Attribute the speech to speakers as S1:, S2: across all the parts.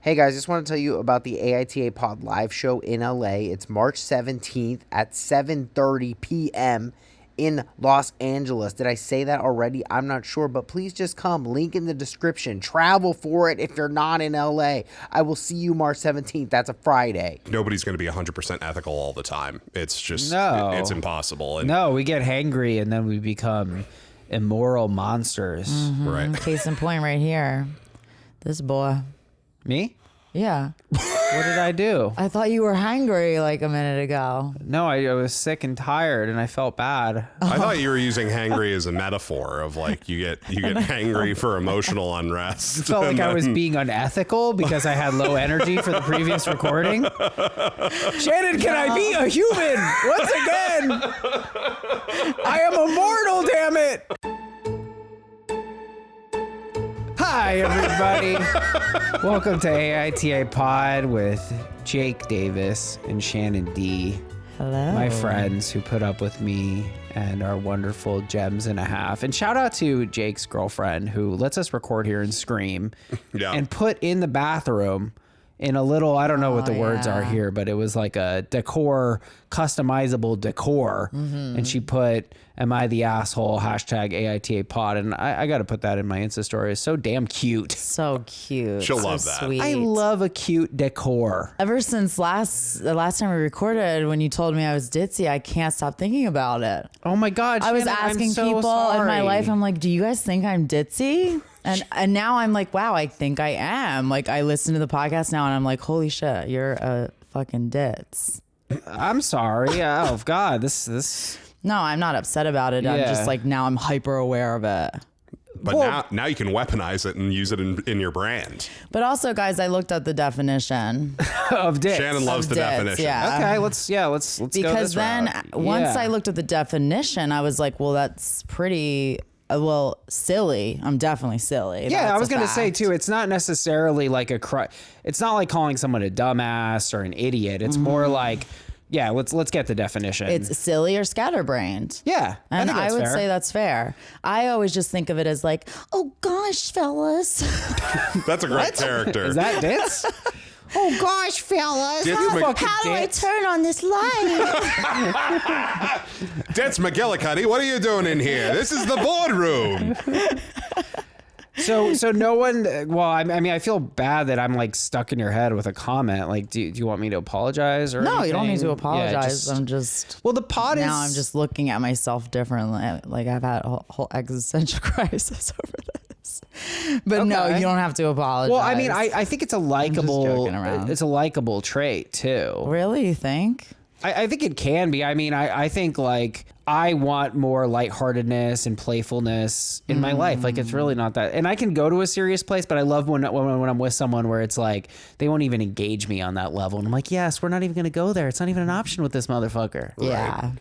S1: Hey guys, just want to tell you about the AITApod live show in LA. It's March 17th at 7:30 p.m. in Los Angeles. Did I say that already? I'm not sure, but please just come. Link in the description. Travel for it if you're not in LA. I will see you March 17th. That's a Friday.
S2: Nobody's going to be 100% ethical all the time. It's just, it's impossible. And
S3: no, we get hangry and then we become immoral monsters.
S4: Mm-hmm.
S2: Right.
S4: Case in point right here. This boy.
S3: Me?
S4: Yeah.
S3: What did I do?
S4: I thought you were hangry like a minute ago.
S3: No, I was sick and tired and I felt bad.
S2: I thought you were using hangry as a metaphor of like you get hangry for emotional unrest.
S3: It felt like I was being unethical because I had low energy for the previous recording. Shannon, can I be a human once again? I am immortal, damn it. Hi, everybody. Welcome to AITApod with Jake Davis and Shannon D.
S4: Hello.
S3: My friends who put up with me and are wonderful gems and a half. And shout out to Jake's girlfriend who lets us record here and scream and put in the bathroom in a little, I don't know what the words are here, but it was like a decor, customizable decor. Mm-hmm. And she put, "Am I the asshole?" hashtag AITApod. And I got to put that in my Insta story. It's so damn cute.
S4: So cute.
S2: She'll
S4: so
S2: love that.
S4: Sweet.
S3: I love a cute decor.
S4: Ever since the last time we recorded, when you told me I was ditzy, I can't stop thinking about it.
S3: Oh my God,
S4: I was
S3: Shannon,
S4: asking
S3: I'm so
S4: people
S3: sorry.
S4: in my life, I'm like, do you guys think I'm ditzy? And now I'm like, wow, I think I am. Like, I listen to the podcast now and I'm like, holy shit, you're a fucking ditz.
S3: I'm sorry. Oh God, this.
S4: No, I'm not upset about it. I'm just like, now I'm hyper aware of it.
S2: But now you can weaponize it and use it in your brand.
S4: But also, guys, I looked at the definition.
S3: Of dicks.
S2: Shannon loves the
S4: dicks,
S2: definition.
S4: yeah.
S3: Okay, let's go
S4: Because
S3: this
S4: then
S3: route.
S4: once I looked at the definition, I was like, well, that's pretty, silly. I'm definitely silly.
S3: Yeah,
S4: That's
S3: I was
S4: a
S3: going to say
S4: fact.
S3: too, it's not necessarily like it's not like calling someone a dumbass or an idiot. It's more like, yeah, let's get the definition.
S4: It's silly or scatterbrained.
S3: Yeah,
S4: And
S3: think
S4: I
S3: that's
S4: would
S3: fair.
S4: say that's fair. I always just think of it as like, oh gosh, fellas.
S2: That's a great character.
S3: Is that Ditz?
S4: Oh gosh, fellas.
S2: Ditz
S4: How do I turn on this light?
S2: Ditz McGillicuddy, what are you doing in here? This is the boardroom.
S3: So no one. Well, I mean, I feel bad that I'm like stuck in your head with a comment. Like, do you want me to apologize or?
S4: No,
S3: anything?
S4: you don't need to apologize.
S3: Yeah,
S4: I'm just.
S3: Well, the pod
S4: now
S3: is.
S4: I'm just looking at myself differently. Like I've had a whole existential crisis over this. But no, you don't have to apologize.
S3: Well, I mean, I think it's a likable.
S4: joking around.
S3: It's a likable trait too.
S4: Really, you think?
S3: I think it can be. I mean, I think like I want more lightheartedness and playfulness in my life. Like it's really not that. And I can go to a serious place, but I love when I'm with someone where it's like they won't even engage me on that level. And I'm like, yes, we're not even going to go there. It's not even an option with this motherfucker.
S4: Yeah.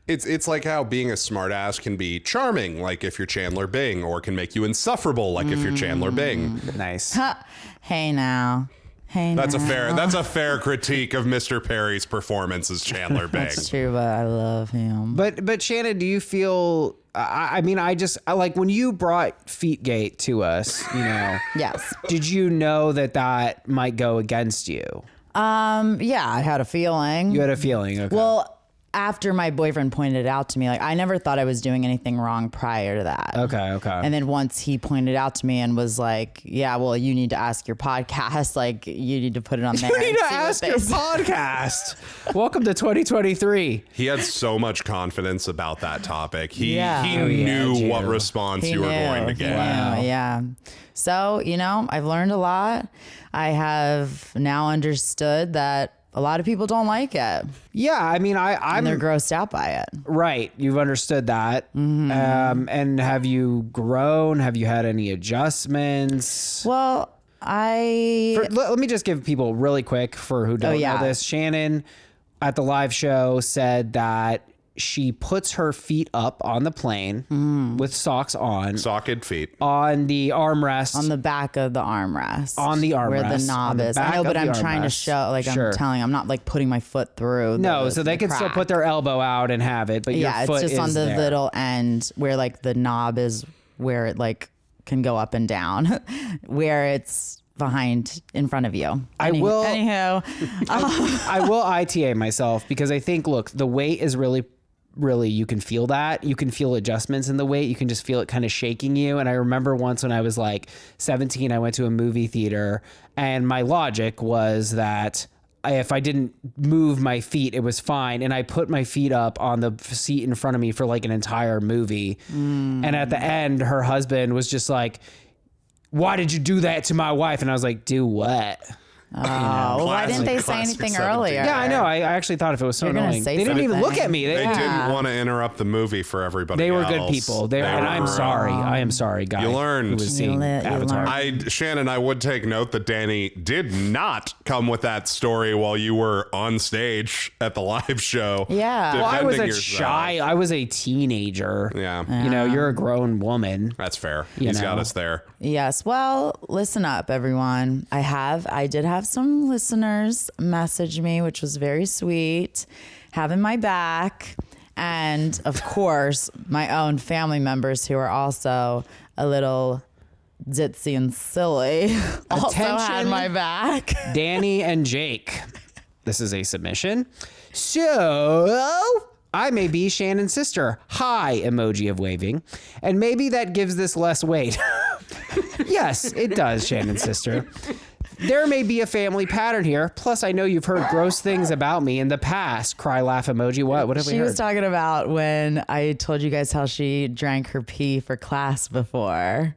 S2: It's like how being a smartass can be charming, like if you're Chandler Bing, or can make you insufferable, like if you're Chandler Bing.
S3: Nice.
S4: Hey now. Hey
S2: That's
S4: now.
S2: a fair critique of Mr. Perry's performance as Chandler Bing.
S4: That's true, but I love him.
S3: But Shannon, do you feel? I mean, I like when you brought Feetgate to us. You know.
S4: Yes.
S3: Did you know that might go against you?
S4: Yeah, I had a feeling.
S3: You had a feeling. Okay.
S4: Well, after my boyfriend pointed it out to me, like I never thought I was doing anything wrong prior to that.
S3: Okay.
S4: And then once he pointed out to me and was like, yeah, well, you need to ask your podcast. Like you need to put it on there.
S3: You need to
S4: and see what
S3: ask
S4: they
S3: your
S4: say."
S3: podcast. Welcome to 2023.
S2: He had so much confidence about that topic. He
S4: Yeah. Oh,
S2: knew
S3: yeah,
S2: what
S3: Jew.
S2: response
S4: He
S2: you were
S4: knew.
S2: going to
S4: He
S2: get.
S4: knew, yeah. So, I've learned a lot. I have now understood that a lot of people don't like it.
S3: Yeah, I mean,
S4: And
S3: I'm
S4: they're grossed out by it.
S3: right. You've understood that.
S4: Mm-hmm.
S3: And have you grown? Have you had any adjustments?
S4: Well,
S3: Let me just give people really quick for who don't know this. Shannon at the live show said that she puts her feet up on the plane with socks on.
S2: Socked feet.
S3: On the armrest.
S4: on the back of the armrest.
S3: On the
S4: Where the
S3: armrest, on
S4: knob
S3: the
S4: is. I
S3: back
S4: know,
S3: of
S4: but
S3: the
S4: I'm trying to
S3: armrest.
S4: show, like
S3: Sure.
S4: I'm telling, I'm not like putting my foot through.
S3: No, so they can still put their elbow out and have it, but your
S4: yeah,
S3: foot
S4: it's just
S3: is
S4: on the
S3: there.
S4: little end where like the knob is where it like can go up and down, where it's in front of you.
S3: I will ITA myself because I think, look, the weight is really, you can feel that. You can feel adjustments in the weight. You can just feel it kind of shaking you. And I remember once when I was like 17, I went to a movie theater and my logic was that if I didn't move my feet, it was fine. And I put my feet up on the seat in front of me for like an entire movie. And at the end, her husband was just like, "Why did you do that to my wife?" And I was like, "Do what?"
S4: Well, why didn't they say anything
S2: 17.
S4: earlier?
S3: Yeah, I know. I actually thought if it was so
S4: You're gonna
S3: annoying.
S4: say
S3: They didn't even
S4: something.
S3: look at me.
S2: They didn't want to interrupt the movie for everybody
S3: They were
S2: else.
S3: good people. And I'm sorry. I am sorry, guys.
S2: You learned.
S3: Who was seeing Avatar.
S2: Shannon, I would take note that Danny did not come with that story while you were on stage at the live show.
S4: Yeah.
S3: Well, I was
S2: defending
S3: I was a teenager.
S2: Yeah.
S3: You know, you're a grown woman.
S2: That's fair.
S3: You
S2: He's
S3: know.
S2: got us there.
S4: Yes. Well, listen up, everyone. I did have some listeners message me, which was very sweet, having my back. And of course, my own family members who are also a little ditzy and silly also had
S3: Attention.
S4: my back.
S3: Danny and Jake. This is a submission. So I may be Shannon's sister. Hi, emoji of waving. And maybe that gives this less weight. Yes, it does, Shannon's sister. There may be a family pattern here. Plus, I know you've heard gross things about me in the past. Cry, laugh emoji. What have we
S4: She
S3: heard?
S4: was talking about when I told you guys how she drank her pee for class before.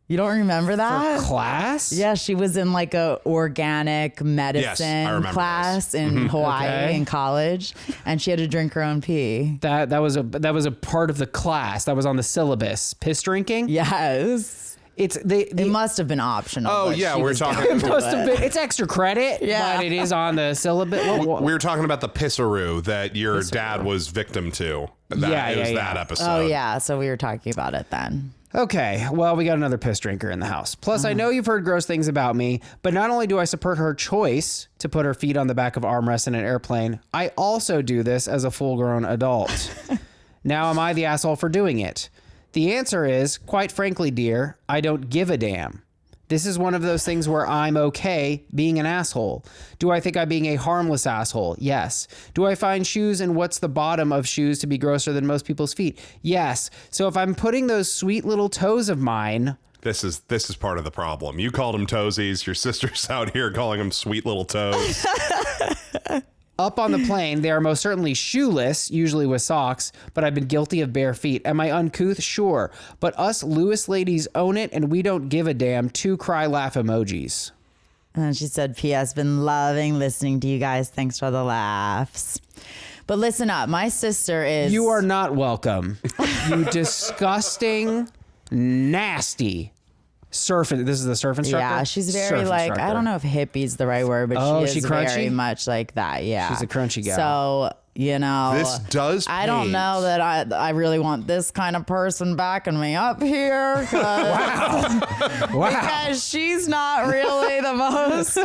S4: You don't remember that?
S3: For class?
S4: Yeah, she was in like a organic medicine
S2: remember
S4: class in Hawaii
S3: Okay.
S4: in college, and she had to drink her own pee.
S3: That was a part of the class. That was on the syllabus. Piss drinking?
S4: Yes. It must have been optional.
S2: Oh,
S4: but
S2: yeah,
S4: she
S2: we're
S4: was
S2: talking-
S4: down
S3: It
S4: with
S3: must have
S4: it.
S3: been. It's extra credit,
S4: Yeah.
S3: but it is on the syllabus.
S2: We were talking about the pisseroo that your dad was victim to. It was that episode.
S4: Oh, yeah. So we were talking about it then.
S3: Okay, well, we got another piss drinker in the house. Plus, I know you've heard gross things about me, but not only do I support her choice to put her feet on the back of armrests in an airplane, I also do this as a full-grown adult. Now, am I the asshole for doing it? The answer is, quite frankly, dear, I don't give a damn. This is one of those things where I'm okay being an asshole. Do I think I'm being a harmless asshole? Yes. Do I find shoes and what's the bottom of shoes to be grosser than most people's feet? Yes. So if I'm putting those sweet little toes of mine...
S2: This is part of the problem. You called them toesies. Your sister's out here calling them sweet little toes.
S3: Up on the plane, they are most certainly shoeless, usually with socks, but I've been guilty of bare feet. Am I uncouth? Sure. But us Lewis ladies own it, and we don't give a damn. 2 cry laugh emojis.
S4: And then she said, P.S. Been loving listening to you guys. Thanks for the laughs. But listen up. My sister is...
S3: You are not welcome. You disgusting, nasty surf. This is the surf instructor?
S4: Yeah, she's very
S3: Surf
S4: like,
S3: instructor.
S4: I don't know if hippie's the right word, but
S3: Oh,
S4: she
S3: she
S4: is
S3: crunchy?
S4: very much like that. Yeah.
S3: She's a crunchy gal.
S4: So, you know,
S2: This does
S4: I don't
S2: paint.
S4: know that I really want this kind of person backing me up here.
S3: Wow.
S4: Because she's not really the most,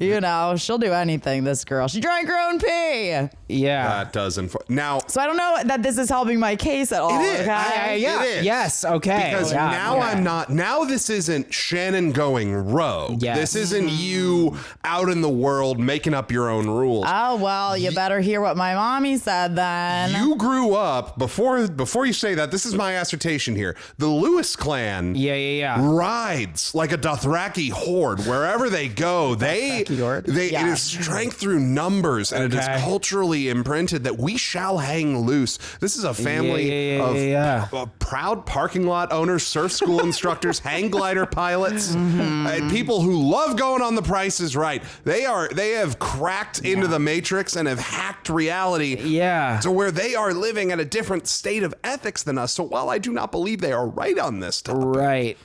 S4: you know, she'll do anything, this girl. She drank her own pee.
S3: Yeah.
S2: That doesn't. Now,
S4: So I don't know that this is helping my case at all.
S2: It is.
S4: Okay?
S3: Yeah.
S2: It is.
S3: Yes. Okay.
S2: because
S3: Yeah,
S2: now
S3: okay.
S2: I'm not. Now this isn't Shannon going rogue.
S3: Yes.
S2: This isn't you out in the world making up your own rules.
S4: Oh, well, you better hear what my mommy said then.
S2: You grew up before you say that. This is my assertion here. The Lewis clan
S3: Yeah.
S2: rides like a Dothraki horde wherever they go.
S3: Dothraki horde?
S2: It is strength through numbers, and it is
S3: Okay.
S2: culturally imprinted that we shall hang loose. This is a family of proud parking lot owners, surf school instructors, hang glider pilots, and people who love going on The Price is Right. They have cracked into the matrix and have hacked reality.
S3: Yeah.
S2: To where they are living at a different state of ethics than us. So while I do not believe they are right on this topic,
S3: Right.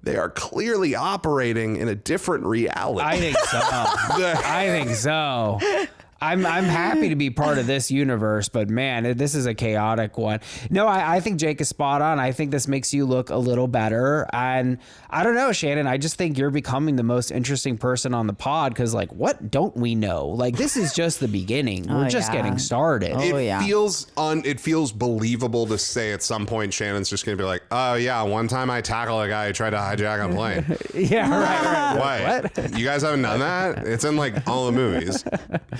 S2: they are clearly operating in a different reality.
S3: I think so. I think so. I'm happy to be part of this universe, but man, this is a chaotic one. No, I think Jake is spot on. I think this makes you look a little better. And I don't know, Shannon, I just think you're becoming the most interesting person on the pod because, like, what don't we know? Like, this is just the beginning. We're just getting started.
S2: It feels believable to say at some point Shannon's just going to be like, oh, yeah, one time I tackled a guy who tried to hijack a plane.
S3: Yeah, right.
S2: What? You guys haven't done that? It's in, like, all the movies.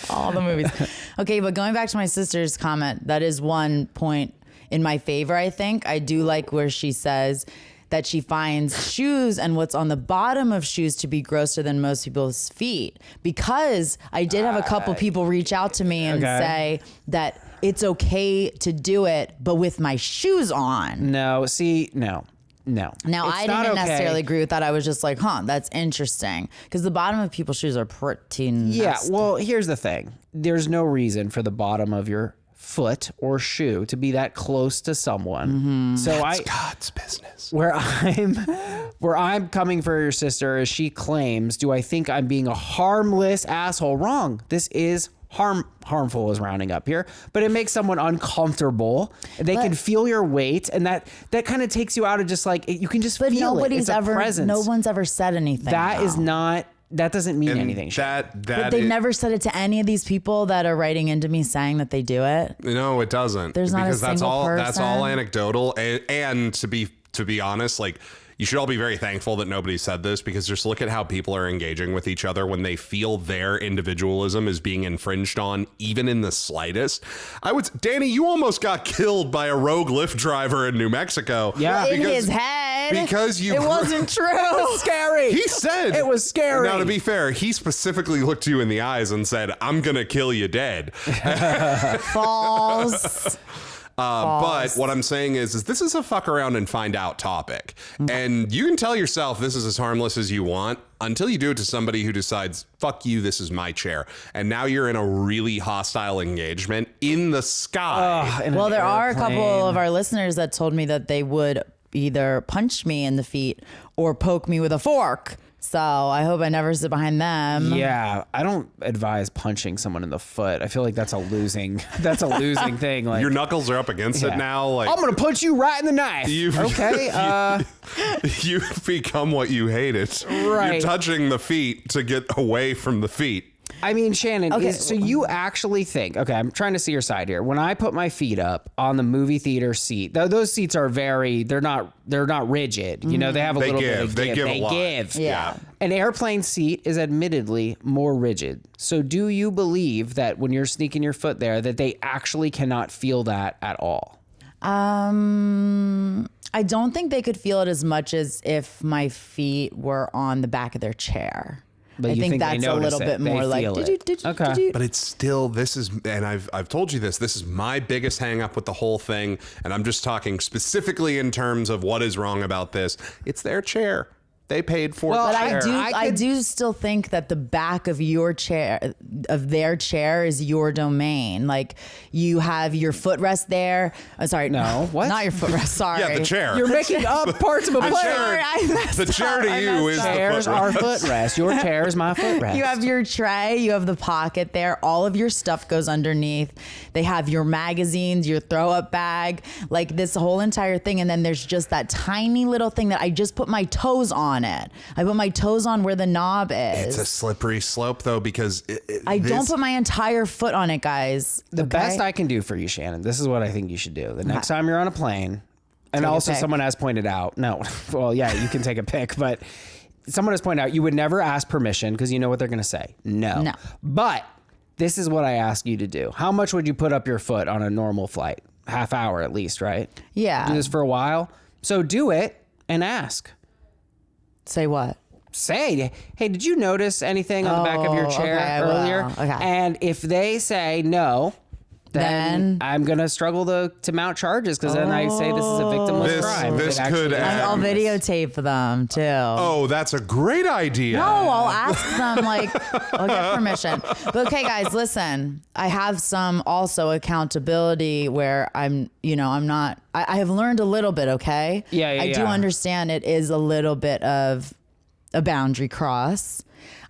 S4: All the movies. Okay, but going back to my sister's comment, that is one point in my favor, I think. I do like where she says that she finds shoes and what's on the bottom of shoes to be grosser than most people's feet. Because I did have a couple people reach out to me and say that it's okay to do it, but with my shoes on.
S3: No. Now,
S4: I didn't necessarily agree with that. I was just like, that's interesting. Because the bottom of people's shoes are pretty nasty.
S3: Yeah, well, here's the thing. There's no reason for the bottom of your foot or shoe to be that close to someone.
S4: Mm-hmm.
S3: So
S2: That's God's business.
S3: Where I'm coming for your sister is she claims, do I think I'm being a harmless asshole? Wrong. This is harmful is rounding up here, but it makes someone uncomfortable. They can feel your weight, and that kind of takes you out of just like you can just feel it. It's a presence.
S4: No one's ever said anything.
S3: That doesn't mean anything.
S4: But they've never said it to any of these people that are writing into me saying that they do it.
S2: No, it doesn't.
S4: There's not
S2: because
S4: a single person.
S2: That's all anecdotal, and to be honest, like. You should all be very thankful that nobody said this because just look at how people are engaging with each other when they feel their individualism is being infringed on, even in the slightest. Danny, you almost got killed by a rogue Lyft driver in New Mexico.
S3: Yeah.
S4: In his head.
S2: It
S4: wasn't true. It was
S3: scary.
S2: He said
S3: it was scary.
S2: Now, to be fair, he specifically looked you in the eyes and said, I'm going to kill you dead.
S4: False.
S2: But what I'm saying is this is a fuck around and find out topic. And you can tell yourself this is as harmless as you want until you do it to somebody who decides, fuck you, this is my chair. And now you're in a really hostile engagement in the sky.
S4: Well, there are a couple of our listeners that told me that they would either punch me in the feet or poke me with a fork. So I hope I never sit behind them.
S3: Yeah, I don't advise punching someone in the foot. I feel like that's a losing thing. Like
S2: your knuckles are up against it now. Like
S3: I'm gonna punch you right in the knife.
S2: You've become what you hated.
S3: Right.
S2: You're touching the feet to get away from the feet.
S3: I mean, Shannon, so you actually think, I'm trying to see your side here. When I put my feet up on the movie theater seat, those seats are they're not rigid. You know, they have a little bit of give.
S2: They
S3: give.
S2: Yeah.
S3: An airplane seat is admittedly more rigid. So do you believe that when you're sneaking your foot there, that they actually cannot feel that at all?
S4: I don't think they could feel it as much as if my feet were on the back of their chair.
S3: But
S4: I think that's a little bit more like, did you?
S2: But it's still, and I've told you this is my biggest hang up with the whole thing. And I'm just talking specifically in terms of what is wrong about this. It's their chair. They paid for
S4: But
S2: chair.
S4: I do still think that the back of their chair is your domain. Like you have your footrest there. Sorry,
S3: no, what?
S4: Not your footrest. Sorry,
S2: yeah, the chair.
S3: You're making up parts of a plane.
S2: The chair to you is the
S3: chairs are footrest. Your chair is my footrest.
S4: You have your tray. You have the pocket there. All of your stuff goes underneath. They have your magazines, your throw up bag, like this whole entire thing. And then there's just that tiny little thing that I just put my toes on. I put my toes on where the knob is.
S2: It's a slippery slope though, because
S4: I don't put my entire foot on it, guys.
S3: The best I can do for you, Shannon, this is what I think you should do. The next time you're on a plane, and also someone has pointed out, you can take a pic, but someone has pointed out you would never ask permission because you know what they're going to say. No. But this is what I ask you to do. How much would you put up your foot on a normal flight? Half hour at least, right?
S4: Yeah.
S3: Do this for a while. So do it and ask.
S4: Say what?
S3: Say, hey, did you notice anything on the back of your chair earlier?
S4: Okay.
S3: And if they say no, then I'm going to struggle to mount charges because then I say this is a victimless crime.
S2: This could
S4: I'll videotape them too.
S2: Oh, that's a great idea.
S4: No, I'll ask them, I'll get permission. But okay, guys, listen, I have some also accountability where I have learned a little bit, okay? I do understand it is a little bit of a boundary cross.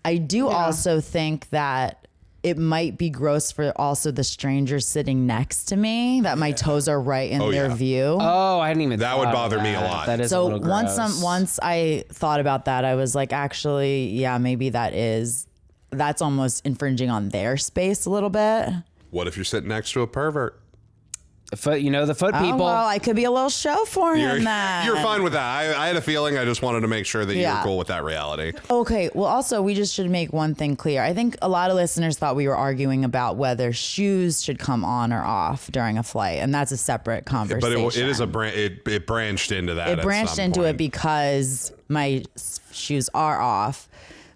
S4: I do also think that it might be gross for also the stranger sitting next to me that my toes are right in their view.
S3: Oh, I didn't even.
S2: That would bother me a lot.
S3: That is
S4: so
S3: a little gross.
S4: once I thought about that, I was like, actually, yeah, maybe that's almost infringing on their space a little bit.
S2: What if you're sitting next to a pervert?
S3: The foot people.
S4: Well, I could be a little show for him then.
S2: You're fine with that. I had a feeling. I just wanted to make sure that you were cool with that reality.
S4: Okay. Well, also, we just should make one thing clear. I think a lot of listeners thought we were arguing about whether shoes should come on or off during a flight, and that's a separate conversation.
S2: But it is it branched into that.
S4: It branched into it because my shoes are off,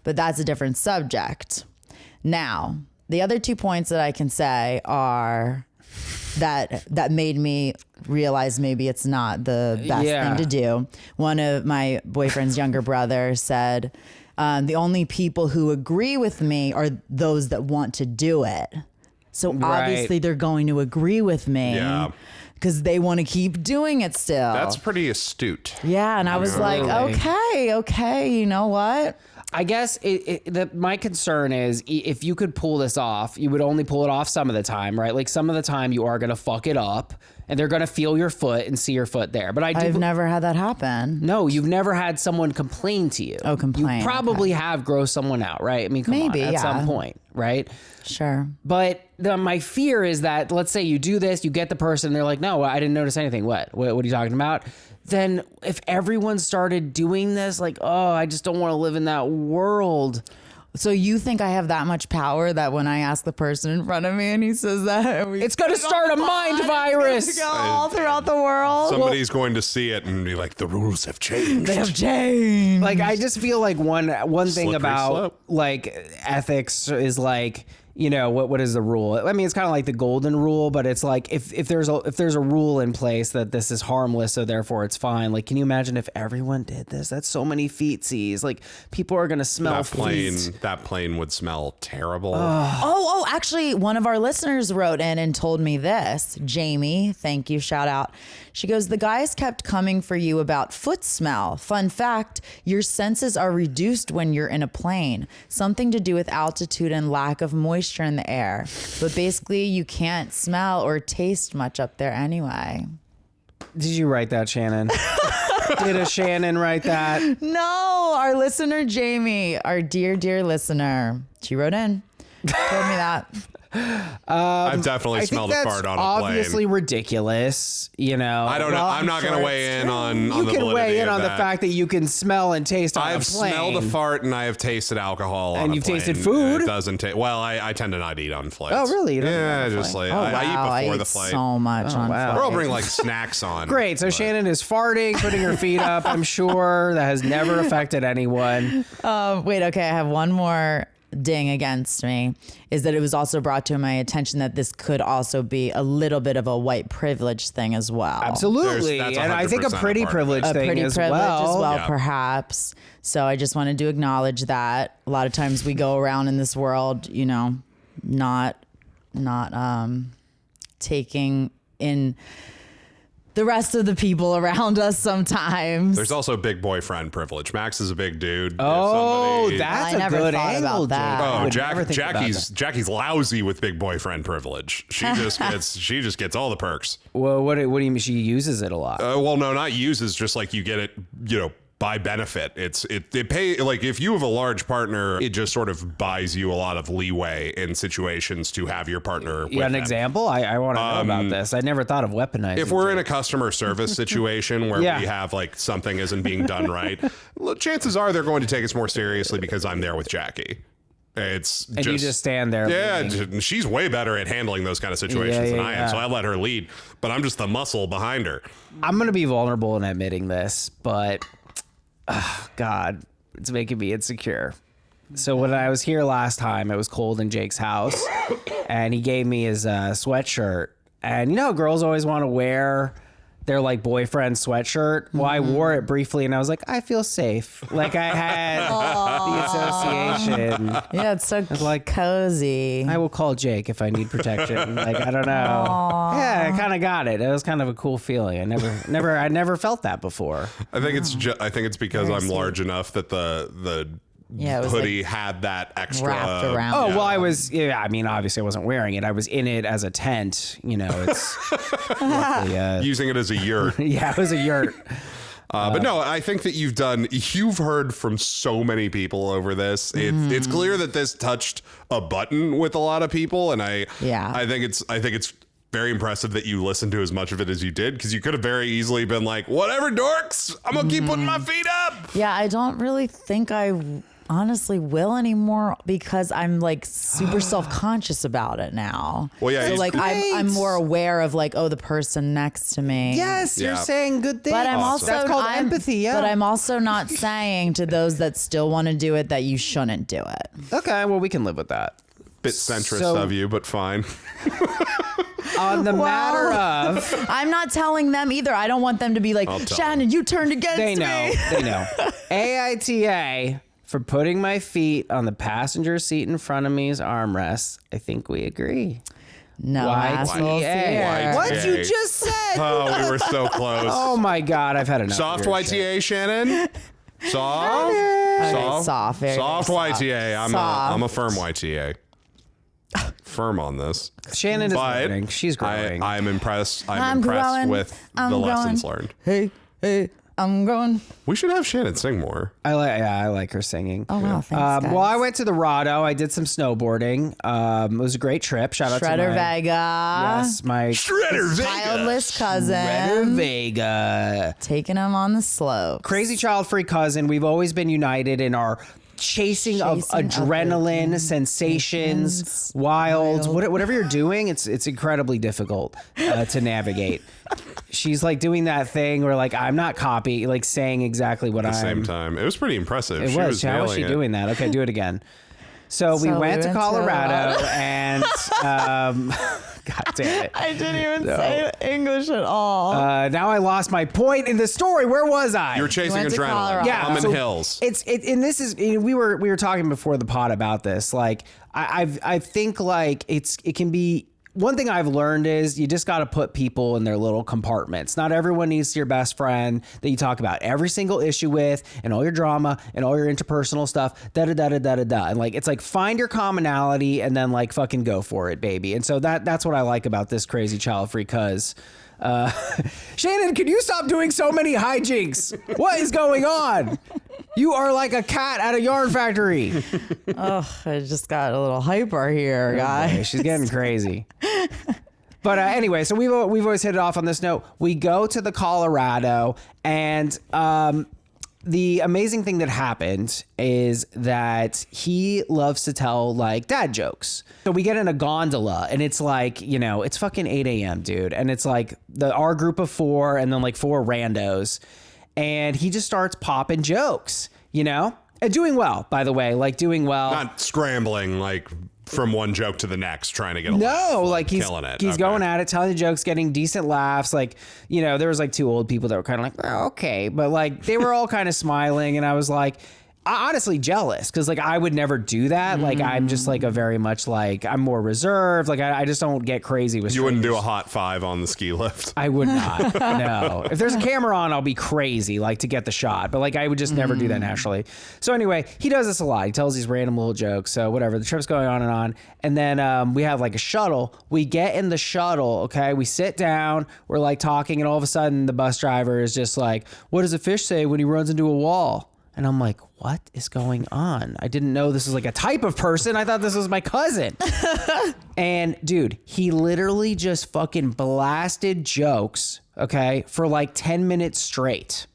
S4: but that's a different subject. Now, the other 2 points that I can say are that made me realize maybe it's not the best thing to do. One of my boyfriend's younger brother said, the only people who agree with me are those that want to do it. So obviously they're going to agree with me because they want to keep doing it still.
S2: That's pretty astute.
S4: Yeah. And I was like, okay, you know what?
S3: I guess my concern is if you could pull this off, you would only pull it off some of the time, right? Like some of the time you are going to fuck it up and they're going to feel your foot and see your foot there. But
S4: I've never had that happen.
S3: No, you've never had someone complain to you.
S4: Oh, complain.
S3: You probably have grossed someone out, right? I mean, come on, at some point, right?
S4: Sure.
S3: But my fear is that, let's say you do this, you get the person, they're like, no, I didn't notice anything. What are you talking about? Then if everyone started doing this, like, oh, I just don't want to live in that world.
S4: So you think I have that much power that when I ask the person in front of me and he says that,
S3: it's going to start a mind virus.
S4: It's gonna go all throughout the world.
S2: Somebody's going to see it and be like, the rules have changed.
S4: They have changed.
S3: Like, I just feel like one thing
S2: Slippery
S3: about
S2: slope.
S3: like ethics is like, you know, what is the rule? I mean, it's kind of like the golden rule, but it's like if there's a rule in place that this is harmless, so therefore it's fine. Like, can you imagine if everyone did this? That's so many feetsies. Like, people are gonna smell
S2: that plane would smell terrible.
S4: Oh, actually, one of our listeners wrote in and told me this. Jamie, thank you, shout out. She goes, the guys kept coming for you about foot smell. Fun fact, your senses are reduced when you're in a plane. Something to do with altitude and lack of moisture in the air. But basically, you can't smell or taste much up there anyway.
S3: Did you write that, Shannon? Did a Shannon write that?
S4: No, our listener, Jamie, our dear, dear listener. She wrote in, told me that.
S2: I've definitely smelled a fart on a plane.
S3: Obviously ridiculous, you know.
S2: I don't know. I'm not going to weigh in on the validity of that.
S3: You can weigh in on the fact that you can smell and taste on a plane.
S2: I've smelled a fart and I have tasted alcohol on a plane.
S3: And you've tasted food?
S2: It doesn't taste. Well, I tend to not eat on flights.
S3: Oh, really?
S2: Yeah, just like I eat before the flight.
S4: So much on flights.
S2: Or I'll bring like snacks on.
S3: Great. So Shannon is farting, putting her feet up. I'm sure that has never affected anyone.
S4: Wait, okay. I have one more ding against me, is that it was also brought to my attention that this could also be a little bit of a white privilege thing as well.
S3: Absolutely.
S2: That's
S3: and I think a pretty privilege thing as well.
S4: Yeah. Perhaps. So I just wanted to acknowledge that. A lot of times we go around in this world, you know, not taking in the rest of the people around us sometimes.
S2: There's also big boyfriend privilege. Max is a big dude.
S3: Oh, that's
S4: I
S3: a
S4: never
S3: good
S4: thought
S3: angle,
S4: about that.
S2: Oh, Jackie's lousy with big boyfriend privilege. She just gets all the perks.
S3: Well, what do you mean? She uses it a lot.
S2: Well, no, not uses. Just like you get it, you know, by benefit. It pay, like if you have a large partner, it just sort of buys you a lot of leeway in situations to have your partner with
S3: You got an
S2: them.
S3: example? I want to know about this. I never thought of weaponizing.
S2: If we're in a customer service situation where we have like something isn't being done right, chances are they're going to take us more seriously because I'm there with Jackie. You just
S3: stand there.
S2: Yeah, she's way better at handling those kind of situations than I am, so I let her lead. But I'm just the muscle behind her.
S3: I'm going to be vulnerable in admitting this, but God, it's making me insecure. So when I was here last time, it was cold in Jake's house, and he gave me his sweatshirt. And you know, girls always want to wear their like boyfriend sweatshirt. Well, I wore it briefly, and I was like, I feel safe. Like I had the association.
S4: Yeah, it's so
S3: like
S4: cozy.
S3: I will call Jake if I need protection. Like I don't know.
S4: Aww.
S3: Yeah, I kind of got it. It was kind of a cool feeling. I never felt that before.
S2: I think it's because I'm large enough that the hoodie had that extra
S4: wrapped around.
S3: Oh, well, obviously I wasn't wearing it. I was in it as a tent. It's roughly,
S2: using it as a yurt.
S3: Yeah, it was a yurt.
S2: But no, I think that you've heard from so many people over this. It's clear that this touched a button with a lot of people. And I think it's very impressive that you listened to as much of it as you did, because you could have very easily been like, whatever, dorks, I'm going to keep putting my feet up.
S4: Yeah, I don't really think I honestly will anymore, because I'm like super self-conscious about it now.
S2: Well, yeah,
S4: so like I'm more aware of like, the person next to me.
S3: Yes, you're saying good things.
S4: But I'm
S3: also that's called empathy. Yeah,
S4: but I'm also not saying to those that still want to do it that you shouldn't do it.
S3: Okay, well, we can live with that.
S2: Bit centrist of you, but fine.
S3: On the matter of,
S4: I'm not telling them either. I don't want them to be like, Shannon, you turned against me.
S3: They know. AITA. For putting my feet on the passenger seat in front of me's armrests, I think we agree.
S4: No,
S3: YTA. What you just said?
S2: Oh, we were so close.
S3: Oh my God, I've had enough.
S2: Soft YTA, Shannon. Soft.
S4: Okay, soft. Very
S2: soft YTA. I'm a firm
S4: soft.
S2: YTA. Firm on this.
S3: Shannon is learning. She's growing.
S2: I'm impressed. I'm impressed
S4: growing.
S2: with the lessons learned.
S4: Hey, I'm going.
S2: We should have Shannon sing more.
S3: I like her singing.
S4: Oh wow, thanks, guys.
S3: Well, I went to the Rado. I did some snowboarding. It was a great trip. Shout out to
S4: Shredder Vega.
S3: Yes, my
S2: Shredder Vega.
S4: Childless cousin.
S3: Shredder Vega.
S4: Taking him on the slope.
S3: Crazy child-free cousin. We've always been united in our chasing of adrenaline, sensations, wild. Whatever you're doing, it's incredibly difficult to navigate. She's like doing that thing where like I'm not saying exactly what I'm.
S2: At the same time, it was pretty impressive.
S3: How was she doing that? Okay, do it again. So we went to Colorado and God damn it.
S4: I didn't even say English at all.
S3: Now I lost my point in the story. Where was I?
S2: You were chasing adrenaline.
S3: Yeah,
S2: I'm in hills.
S3: And this is we were talking before the pod about this. Like I think like it can be. One thing I've learned is you just got to put people in their little compartments. Not everyone needs your best friend that you talk about every single issue with and all your drama and all your interpersonal stuff, da-da-da-da-da-da-da. And like, it's like, find your commonality and then like fucking go for it, baby. And so that's what I like about this crazy child-free cuz. Shannon, can you stop doing so many hijinks? What is going on? You are like a cat at a yarn factory.
S4: Oh, I just got a little hyper here, guys.
S3: Okay, she's getting crazy. But anyway, so we've always hit it off on this note. We go to the Colorado, and the amazing thing that happened is that he loves to tell like dad jokes. So we get in a gondola and it's like, it's fucking 8 a.m., dude. And it's like our group of 4 and then like 4 randos. And he just starts popping jokes, and doing well, by the way, like doing well.
S2: Not scrambling like from one joke to the next, trying to get a
S3: laugh.
S2: Like
S3: he's
S2: killing it.
S3: He's going at it, telling the jokes, getting decent laughs. Like, there was like 2 old people that were kind of like, oh, okay. But like they were all kind of smiling. And I was like, honestly jealous because like I would never do that. Like I'm just like a very much like I'm more reserved. Like I just don't get crazy with strangers.
S2: You wouldn't do a hot 5 on the ski lift.
S3: I would not. No. If there's a camera on, I'll be crazy like to get the shot. But like I would just never do that naturally. So anyway, he does this a lot. He tells these random little jokes. So whatever. The trip's going on. And then we have like a shuttle. We get in the shuttle. Okay. We sit down. We're like talking, and all of a sudden the bus driver is just like, "What does a fish say when he runs into a wall?" And I'm like, what is going on? I didn't know this was like a type of person. I thought this was my cousin. And dude, he literally just fucking blasted jokes, okay, for like 10 minutes straight.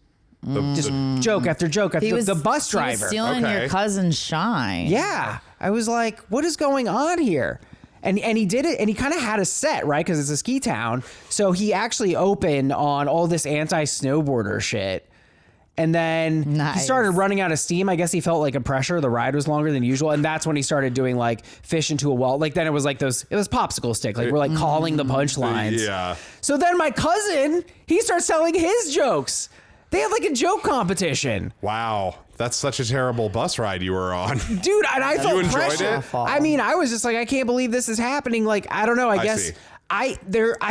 S3: Just joke after joke after the bus driver.
S4: He was stealing your cousin's shine.
S3: Yeah. I was like, what is going on here? And he did it, and he kind of had a set, right? Because it's a ski town. So he actually opened on all this anti-snowboarder shit. And then he started running out of steam. I guess he felt like a pressure. The ride was longer than usual. And that's when he started doing like fish into a wall. Like then it was like it was popsicle stick. Like we're like calling the punchlines.
S2: Yeah.
S3: So then my cousin, he starts telling his jokes. They had like a joke competition.
S2: Wow. That's such a terrible bus ride you were on.
S3: Dude, and I felt
S2: you enjoyed
S3: pressure.
S2: it?
S3: I mean, I was just like, I can't believe this is happening. Like, I don't know. I guess I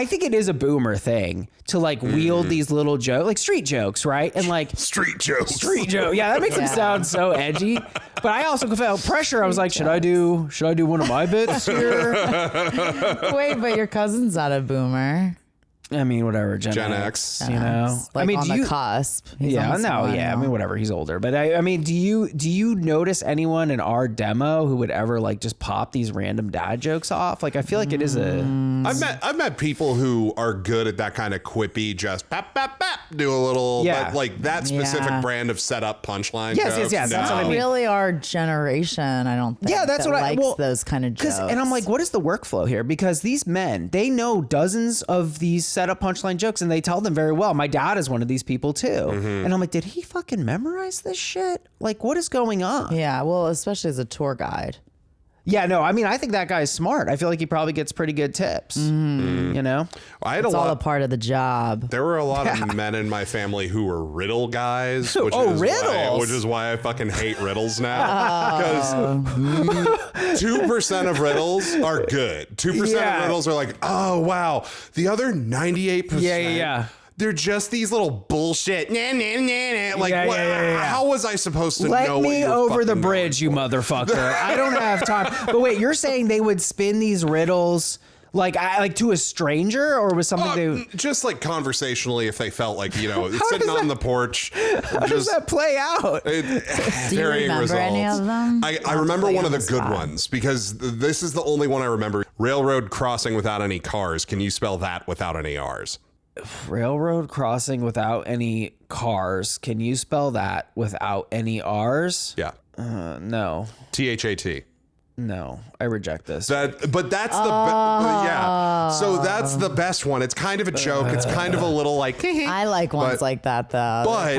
S3: think it is a boomer thing to like wield these little jokes, like street jokes, right? And like
S2: street jokes.
S3: Yeah, that makes them sound so edgy. But I also felt pressure. I was like, should I do one of my bits here?
S4: Wait, but your cousin's not a boomer.
S3: I mean, whatever, Gen X, you know.
S4: Like
S3: I mean,
S4: on the cusp. He's on the
S3: I mean, whatever. He's older, but I mean, do you notice anyone in our demo who would ever like just pop these random dad jokes off? Like, I feel like it is a.
S2: I've met people who are good at that kind of quippy, just pap pap pap, do a little, but like that specific brand of setup punchline.
S3: Yes,
S2: jokes.
S3: That's what I mean.
S4: Really, our generation, I don't think.
S3: Yeah, that's what I
S4: likes those kind of jokes.
S3: And I'm like, what is the workflow here? Because these men, they know dozens of these setup punchline jokes, and they tell them very well. My dad is one of these people too, and I'm like, did he fucking memorize this shit? Like, what is going on?
S4: Yeah, well, especially as a tour guide.
S3: Yeah, no, I mean, I think that guy's smart. I feel like he probably gets pretty good tips. You know,
S4: It's all a part of the job.
S2: There were a lot of men in my family who were riddle guys. Which is why I fucking hate riddles now. Because 2% of riddles are good. 2% of riddles are like, oh, wow. The other 98%.
S3: Yeah.
S2: They're just these little bullshit. Like, how was I supposed to know what
S3: Let me
S2: you're
S3: over the
S2: fucking
S3: bridge, you motherfucker. I don't have time. But wait, you're saying they would spin these riddles like to a stranger, or was something
S2: just like conversationally, if they felt like, sitting on the porch.
S3: How does that play out?
S4: Do you remember any of them?
S2: I remember one of the good ones, because this is the only one I remember. Railroad crossing without any cars. Can you spell that without any R's?
S3: Railroad crossing without any cars. Can you spell that without any R's?
S2: Yeah.
S3: No.
S2: THAT.
S3: No, I reject this.
S2: So that's the best one. It's kind of a joke. It's kind of a little like.
S4: I like ones like that though.
S2: But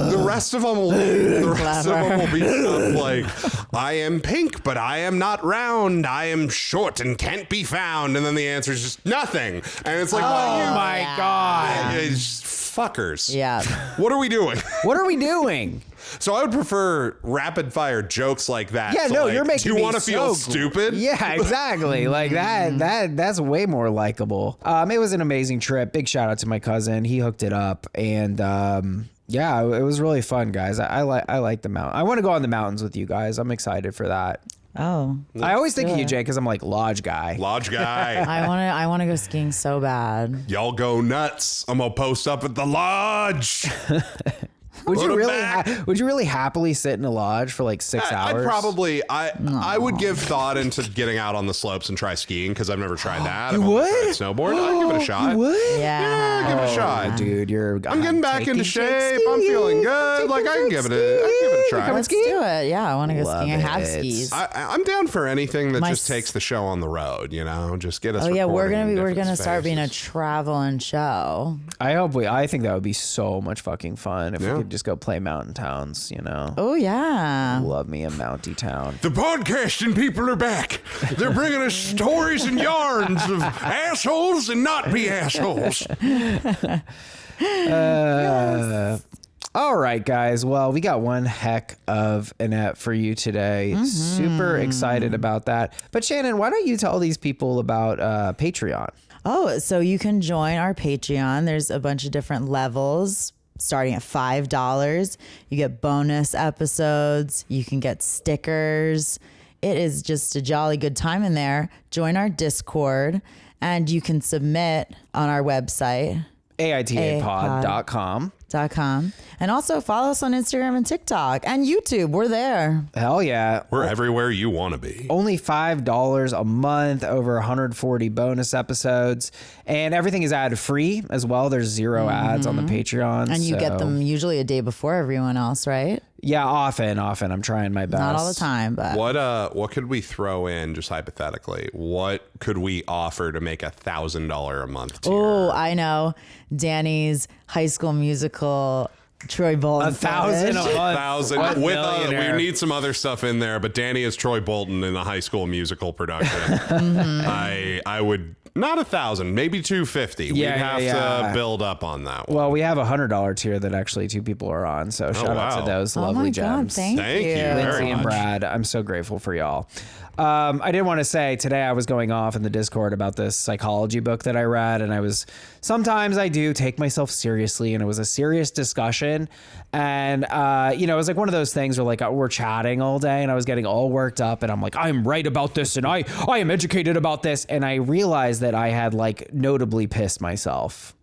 S2: the rest of them will be stuff like, I am pink, but I am not round. I am short and can't be found. And then the answer is just nothing. And it's like,
S3: my God.
S2: It's fuckers.
S4: Yeah.
S2: What are we doing?
S3: What are we doing?
S2: So I would prefer rapid fire jokes like that.
S3: Yeah,
S2: so
S3: no,
S2: like,
S3: you're making
S2: do you
S3: me
S2: want to feel
S3: so
S2: stupid?
S3: Yeah, exactly. Like that's way more likable. It was an amazing trip. Big shout out to my cousin. He hooked it up, and yeah, it was really fun, guys. I like the mountain. I want to go on the mountains with you guys. I'm excited for that.
S4: Oh,
S3: I always think of you, Jay, because I'm like lodge guy.
S2: Lodge guy.
S4: I want to go skiing so bad.
S2: Y'all go nuts. I'm gonna post up at the lodge.
S3: Would you really happily sit in a lodge for like 6 hours?
S2: I'd probably, I would give thought into getting out on the slopes and try skiing, because I've never tried that.
S3: You would?
S2: Snowboard? I'd give it a shot.
S3: You would?
S4: Yeah.
S2: Give it a shot.
S3: Dude,
S2: I'm getting back into shape. I'm feeling good. Like, I can give it a try.
S4: Let's do it. Yeah, I want to go skiing. I have skis.
S2: I'm down for anything that just takes the show on the road, just get us.
S4: Oh yeah, we're gonna start being a traveling show.
S3: I think that would be so much fucking fun if we could just go play mountain towns,
S4: Oh yeah.
S3: Love me a mounty town.
S2: The podcasting people are back. They're bringing us stories and yarns of assholes and not be assholes.
S3: All right, guys. Well, we got one heck of an app for you today. Super excited about that. But Shannon, why don't you tell these people about Patreon?
S4: Oh, so you can join our Patreon. There's a bunch of different levels. Starting at $5, you get bonus episodes. You can get stickers. It is just a jolly good time in there. Join our Discord, and you can submit on our website,
S3: AITApod.com.
S4: And also follow us on Instagram and TikTok and YouTube. We're there.
S3: Hell yeah.
S2: We're everywhere you want to be.
S3: Only $5 a month, over 140 bonus episodes, and everything is ad free as well. There's 0 ads on the Patreon.
S4: And you get them usually a day before everyone else, right?
S3: Yeah, often. I'm trying my best.
S4: Not all the time, but
S2: what could we throw in, just hypothetically? What could we offer to make $1,000 a month tier?
S4: Oh, I know. Danny's High School Musical Troy Bolton.
S3: 1,000 a month.
S2: 1,000 with we need some other stuff in there, but Danny is Troy Bolton in a High School Musical production. I would Not 1,000, maybe 250. We'd have to build up on that one.
S3: Well, we have a $100 tier that actually 2 people are on. So shout out to those lovely gems.
S4: God, thank you.
S3: Lindsay and Brad, I'm so grateful for y'all. I did want to say today I was going off in the Discord about this psychology book that I read, and sometimes I do take myself seriously, and it was a serious discussion. And, it was like one of those things where like we're chatting all day and I was getting all worked up and I'm like, I'm right about this and I am educated about this. And I realized that I had like notably pissed myself.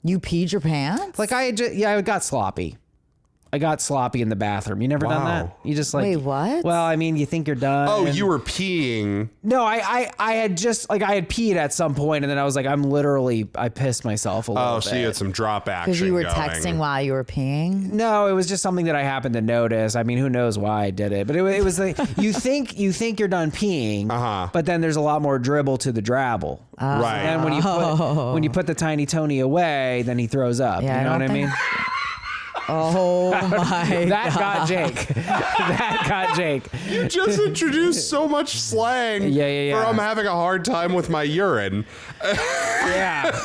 S4: You peed your pants?
S3: Like I got sloppy. I got sloppy in the bathroom. You never done that? You just like...
S4: Wait, what?
S3: Well, I mean, you think you're done.
S2: Oh, you were peeing.
S3: No, I had just... Like, I had peed at some point, and then I was like, I pissed myself a little bit.
S2: Oh, so you had some drop action
S4: Because you were
S2: going.
S4: texting while you were peeing?
S3: No, it was just something that I happened to notice. I mean, who knows why I did it. But it was like, you think you're done peeing, but then there's a lot more dribble to the drabble.
S2: Right.
S3: And when you put the tiny Tony away, then he throws up.
S4: Yeah,
S3: you know what I mean?
S4: Oh my
S3: That
S4: God.
S3: got Jake. That got Jake.
S2: You just introduced so much slang.
S3: Yeah.
S2: For I'm having a hard time with my urine.
S3: Yeah.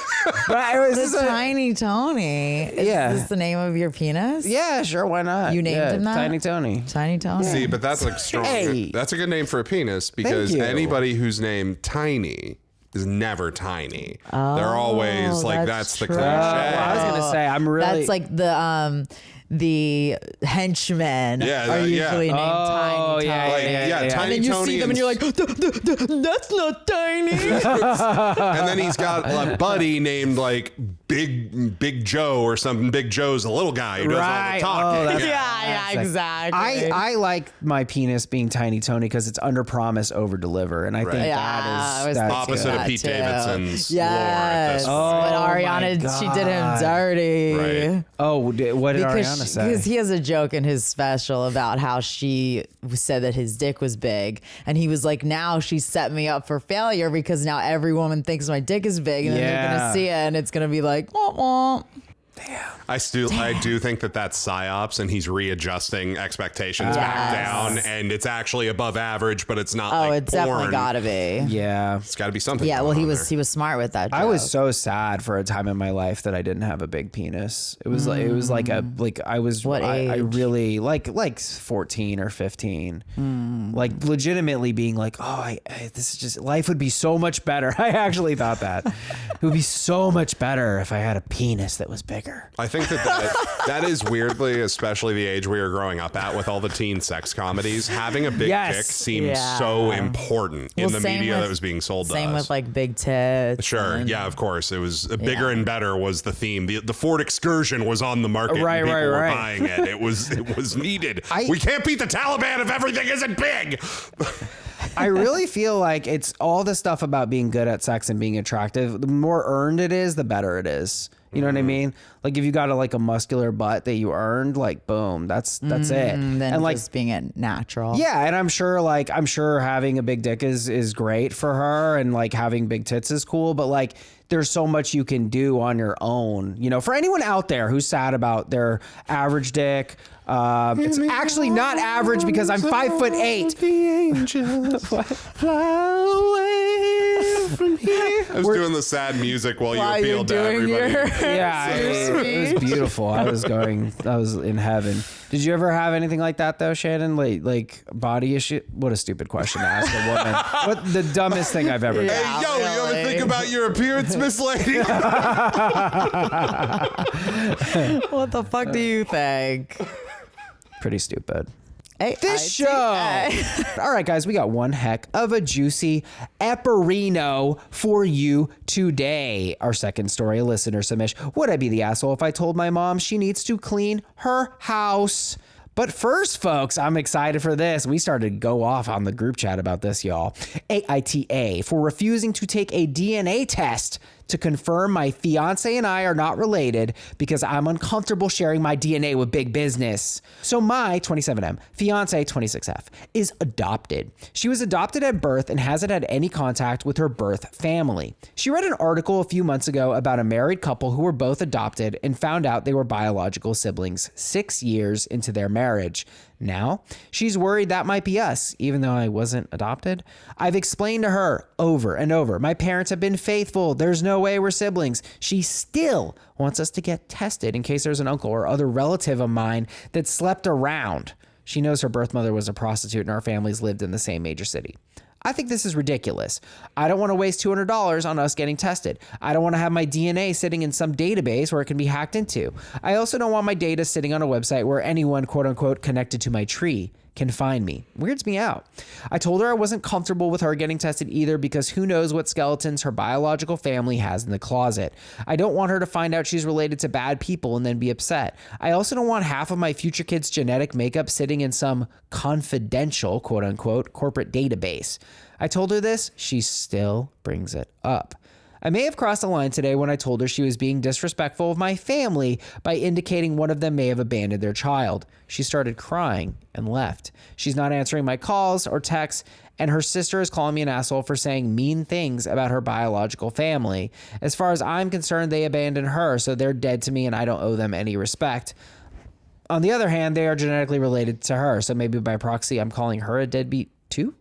S3: But it was
S4: The Tiny Tony. Is this the name of your penis?
S3: Yeah, sure. Why not?
S4: You named him that?
S3: Tiny Tony.
S4: Tiny Tony.
S2: See, but that's like strong.
S3: Hey.
S2: That's a good name for a penis because
S3: you.
S2: anybody who's named Tiny is never tiny. They're always like, that's the
S4: true.
S2: cliche.
S3: I was gonna say I'm really.
S4: That's like the henchmen are usually named Tiny.
S2: Tiny
S4: And then you
S2: Tony
S4: see them and you're like, that's not Tiny.
S2: And then he's got a buddy named like Big Joe or something. Big Joe's a little guy who does all the talking.
S4: Yeah, exactly.
S3: I like my penis being Tiny Tony because it's under promise, over deliver, and I think that's
S2: opposite of Pete Davidson's lore at this point.
S4: But Ariana, she did him dirty.
S2: Right.
S3: Oh, what did Ariana say?
S4: Because he has a joke in his special about how she said that his dick was big, and he was like, now she set me up for failure because now every woman thinks my dick is big, and then they're gonna see it, and it's gonna be like, womp womp.
S2: Damn. I do think that that's psyops, and he's readjusting expectations back down, and it's actually above average, but it's not.
S4: Oh,
S2: like
S4: it's
S2: porn.
S4: definitely gotta be.
S3: Yeah,
S2: it's got to be something.
S4: Yeah, well, he was smart with that joke.
S3: I was so sad for a time in my life that I didn't have a big penis. It was like I was
S4: What age?
S3: I really like 14 or 15. Like legitimately being like, oh, this is just, life would be so much better. I actually thought that it would be so much better if I had a penis that was bigger.
S2: I think that is weirdly, especially the age we were growing up at with all the teen sex comedies, having a big dick seemed so important in the media that was being sold to us.
S4: Same with like big tits.
S2: Sure. Yeah, of course. It was bigger and better was the theme. The Ford Excursion was on the market.
S3: Right,
S2: and people were
S3: right.
S2: buying it. It was needed. We can't beat the Taliban if everything isn't big.
S3: I really feel like it's all the stuff about being good at sex and being attractive. The more earned it is, the better it is. You know what I mean? Like if you got a muscular butt that you earned, like boom, that's it.
S4: Then
S3: and like
S4: just being it natural.
S3: Yeah, and I'm sure having a big dick is great for her, and like having big tits is cool, but like there's so much you can do on your own. You know, for anyone out there who's sad about their average dick, it's actually not average because I'm 5'8".
S2: The angels fly away from here. I was doing the sad music while you appealed to everybody.
S3: Yeah, it was beautiful. I was in heaven. Did you ever have anything like that though, Shannon? Like body issue? What a stupid question to ask a woman. What the dumbest thing I've ever done.
S2: Hey, yo, you ever think about your appearance, Miss Lady?
S4: What the fuck do you think?
S3: Pretty stupid.
S4: This
S3: show. All right, guys, we got one heck of a juicy epperino for you today. Our second story, a listener submission. Would I be the asshole if I told my mom she needs to clean her house? But first, folks, I'm excited for this. We started to go off on the group chat about this, y'all. AITA for refusing to take a DNA test to confirm my fiance and I are not related because I'm uncomfortable sharing my DNA with big business. So my 27M fiance 26F is adopted. She was adopted at birth and hasn't had any contact with her birth family. She read an article a few months ago about a married couple who were both adopted and found out they were biological siblings 6 years into their marriage. Now, she's worried that might be us, even though I wasn't adopted. I've explained to her over and over, my parents have been faithful. There's no way we're siblings. She still wants us to get tested in case there's an uncle or other relative of mine that slept around. She knows her birth mother was a prostitute and our families lived in the same major city. I think this is ridiculous. I don't want to waste $200 on us getting tested. I don't want to have my DNA sitting in some database where it can be hacked into. I also don't want my data sitting on a website where anyone, quote unquote, connected to my tree can find me. Weirds me out. I told her I wasn't comfortable with her getting tested either because who knows what skeletons her biological family has in the closet. I don't want her to find out she's related to bad people and then be upset. I also don't want half of my future kids' genetic makeup sitting in some confidential, quote unquote, corporate database. I told her this, she still brings it up. I may have crossed a line today when I told her she was being disrespectful of my family by indicating one of them may have abandoned their child. She started crying and left. She's not answering my calls or texts, and her sister is calling me an asshole for saying mean things about her biological family. As far as I'm concerned, they abandoned her, so they're dead to me and I don't owe them any respect. On the other hand, they are genetically related to her, so maybe by proxy I'm calling her a deadbeat too?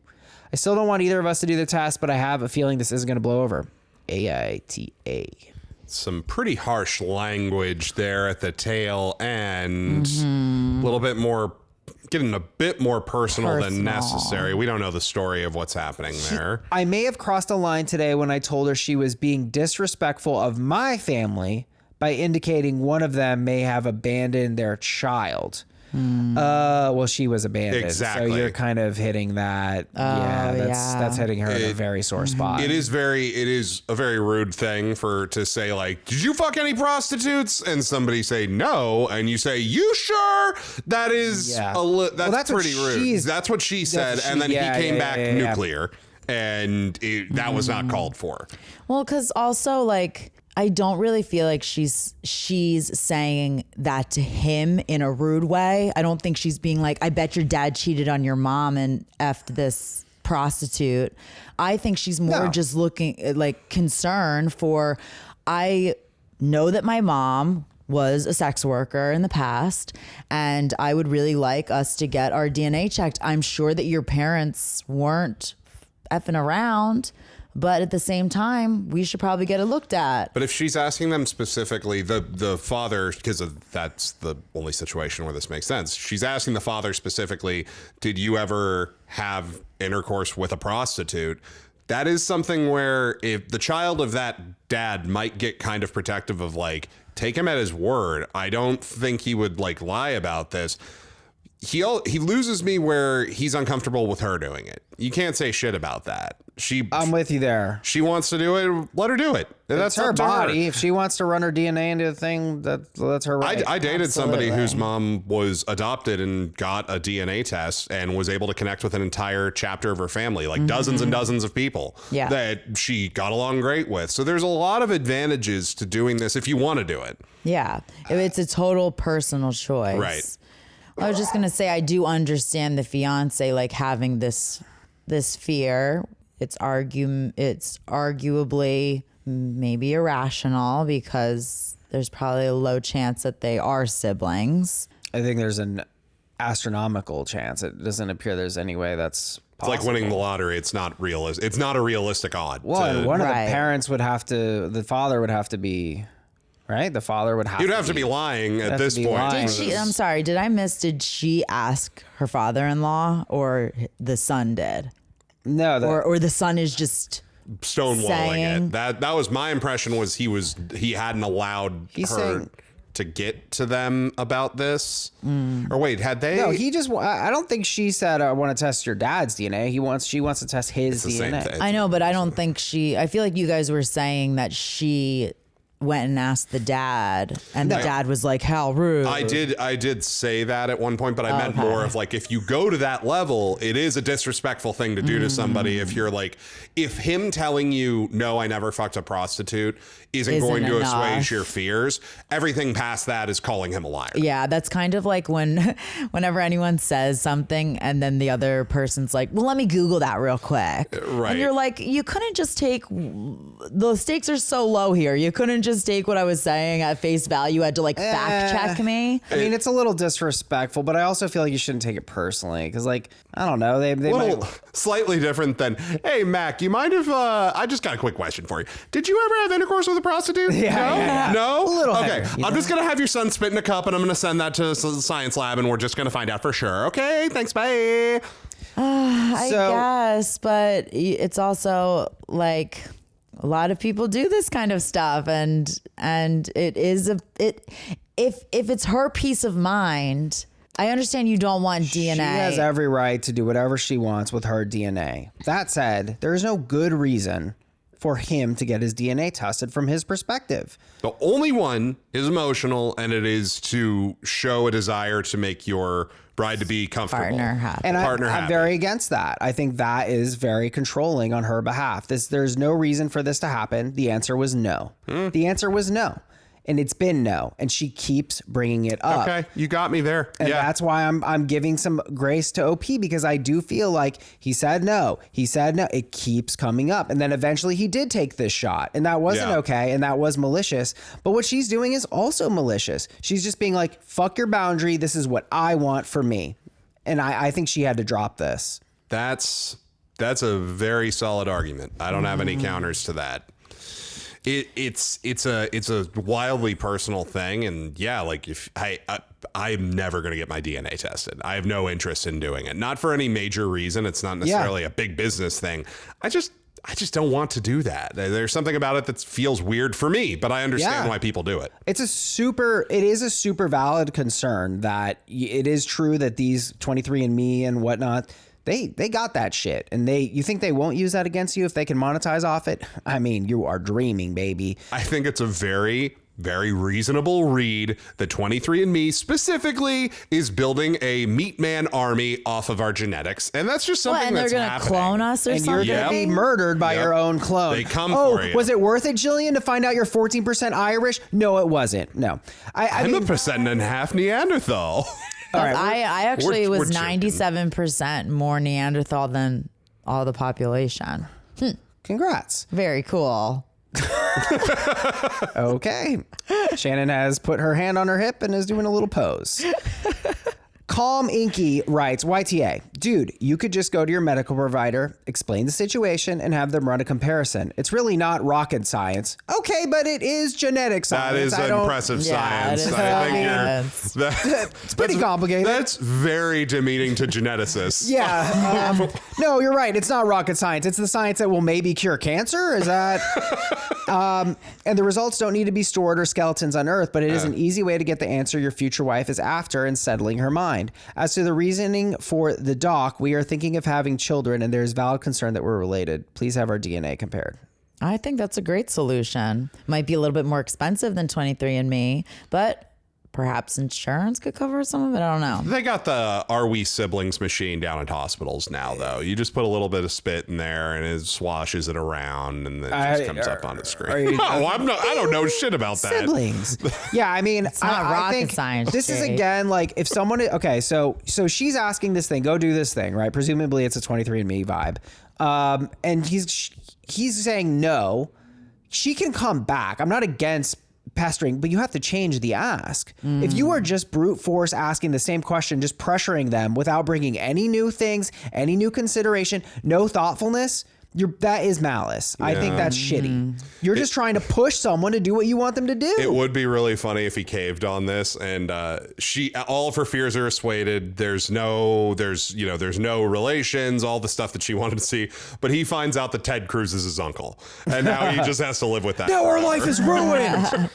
S3: I still don't want either of us to do the test, but I have a feeling this isn't going to blow over. AITA.
S2: Some pretty harsh language there at the tail end. A little bit more, getting a bit more personal than necessary. We don't know the story of what's happening there.
S3: I may have crossed a line today when I told her she was being disrespectful of my family by indicating one of them may have abandoned their child. Well, she was abandoned.
S2: Exactly.
S3: So you're kind of hitting that. That's hitting her in a very sore spot.
S2: It is a very rude thing to say, like, did you fuck any prostitutes? And somebody say no, and you say, you sure? That is that's pretty rude. That's what she said, and then he came back nuclear, and that was not called for.
S4: Well, because also, like, I don't really feel like she's saying that to him in a rude way. I don't think she's being like, I bet your dad cheated on your mom and effed this prostitute. I think she's more just looking like concern for, I know that my mom was a sex worker in the past and I would really like us to get our DNA checked. I'm sure that your parents weren't effing around, but at the same time, we should probably get it looked at.
S2: But if she's asking them specifically, the father, because that's the only situation where this makes sense. She's asking the father specifically, did you ever have intercourse with a prostitute? That is something where if the child of that dad might get kind of protective of, like, take him at his word. I don't think he would, like, lie about this. He loses me where he's uncomfortable with her doing it. You can't say shit about that.
S3: I'm with you there.
S2: She wants to do it. Let her do it.
S3: That's her body. If she wants to run her DNA into a thing, that's her right.
S2: I dated somebody whose mom was adopted and got a DNA test and was able to connect with an entire chapter of her family, like dozens and dozens of people that she got along great with. So there's a lot of advantages to doing this if you want to do it.
S4: Yeah. It's a total personal choice.
S2: Right.
S4: I was just going to say, I do understand the fiance, like, having this fear. It's arguably maybe irrational because there's probably a low chance that they are siblings.
S3: I think there's an astronomical chance. It doesn't appear there's any way that's possible.
S2: It's like winning the lottery. It's not realistic. It's not a realistic odd.
S3: Well, one of the parents the father would have to be... Right? The father would have
S2: You'd have to be lying at this point.
S4: I'm sorry, did I miss, did she ask her father-in-law or the son did?
S3: No.
S4: Or the son is just
S2: stonewalling it. That was my impression, was he hadn't allowed her to get to them about this. Or wait, had they?
S3: No, I don't think she said, I want to test your dad's DNA. She wants to test his DNA.
S4: I know, but I don't think I feel like you guys were saying that she went and asked the dad, and the dad was like, how rude.
S2: I did say that at one point, but I meant more of, like, if you go to that level, it is a disrespectful thing to do to somebody. If you're like, if him telling you, no, I never fucked a prostitute isn't going to assuage your fears, everything past that is calling him a liar.
S4: Yeah, that's kind of like whenever anyone says something and then the other person's like, well, let me Google that real quick.
S2: Right.
S4: And you're like, you couldn't just the stakes are so low here. You couldn't just take what I was saying at face value. Had to like fact check me.
S3: I mean, it's a little disrespectful, but I also feel like you shouldn't take it personally because, like, I don't know, they might...
S2: Slightly different than, hey, Mac, you mind if I just got a quick question for you? Did you ever have intercourse with a prostitute?
S3: Yeah.
S2: No?
S3: A little
S2: okay.
S3: heavy,
S2: I'm just going to have your son spit in a cup and I'm going to send that to the science lab and we're just going to find out for sure. Okay, thanks, bye.
S4: I guess, but it's also like a lot of people do this kind of stuff, and it is if it's her peace of mind. I understand you don't want DNA.
S3: She has every right to do whatever she wants with her DNA. That said, there is no good reason for him to get his DNA tested from his perspective.
S2: The only one is emotional, and it is to show a desire to make your bride-to-be comfortable.
S4: Partner happy.
S3: And I'm very against that. I think that is very controlling on her behalf. There's no reason for this to happen. The answer was no. The answer was no. And it's been no. And she keeps bringing it up.
S2: Okay, you got me there.
S3: And that's why I'm giving some grace to OP, because I do feel like he said no. He said no. It keeps coming up. And then eventually he did take this shot. And that wasn't okay. And that was malicious. But what she's doing is also malicious. She's just being like, fuck your boundary. This is what I want for me. And I think she had to drop this.
S2: That's a very solid argument. I don't have any counters to that. It's a wildly personal thing, and like if I'm never going to get my DNA tested. I have no interest in doing it. Not for any major reason. It's not necessarily a big business thing. I just don't want to do that. There's something about it that feels weird for me, but I understand why people do it. It
S3: is a super valid concern that it is true that these 23andMe and whatnot, they got that shit, and you think they won't use that against you if they can monetize off it? I mean, you are dreaming, baby.
S2: I think it's a very, very reasonable read that 23andMe specifically is building a meat man army off of our genetics, and that's just something that's happening.
S4: And they're gonna clone us or something?
S3: And you're gonna be murdered by your own clone.
S2: They come for you.
S3: Was it worth it, Jillian, to find out you're 14% Irish? No, it wasn't. No.
S2: I'm 1.5% Neanderthal.
S4: All right, I actually was 97% more Neanderthal than all the population.
S3: Congrats.
S4: Very cool.
S3: Okay. Shannon has put her hand on her hip and is doing a little pose. Calm Inky writes, YTA, dude, you could just go to your medical provider, explain the situation, and have them run a comparison. It's really not rocket science. Okay, but it is genetic science.
S2: That is impressive science.
S3: It's pretty complicated.
S2: That's very demeaning to geneticists.
S3: Yeah. No, you're right. It's not rocket science. It's the science that will maybe cure cancer. Is that? And the results don't need to be stored or skeletons unearthed, but it is an easy way to get the answer your future wife is after and settling her mind. As to the reasoning for the doc, we are thinking of having children, and there is valid concern that we're related. Please have our DNA compared.
S4: I think that's a great solution. Might be a little bit more expensive than 23andMe, but perhaps insurance could cover some of it. I don't know.
S2: They got the Are We Siblings machine down at hospitals now, though. You just put a little bit of spit in there and it swashes it around and then it just comes up on the screen. I don't know shit about that.
S3: Siblings. Yeah, I mean,
S4: it's not rocket
S3: think
S4: science.
S3: This is again like if someone. Okay, so she's asking this thing, go do this thing, right? Presumably it's a 23andMe vibe, and he's saying no. She can come back. I'm not against pestering, but you have to change the ask. If you are just brute force asking the same question, just pressuring them without bringing any new things, any new consideration, no thoughtfulness, that is malice. I think that's shitty. You're just trying to push someone to do what you want them to do.
S2: It would be really funny if he caved on this and all of her fears are assuaded. There's no relations, all the stuff that she wanted to see, but he finds out that Ted Cruz is his uncle, and now he just has to live with that.
S3: Now our life is ruined.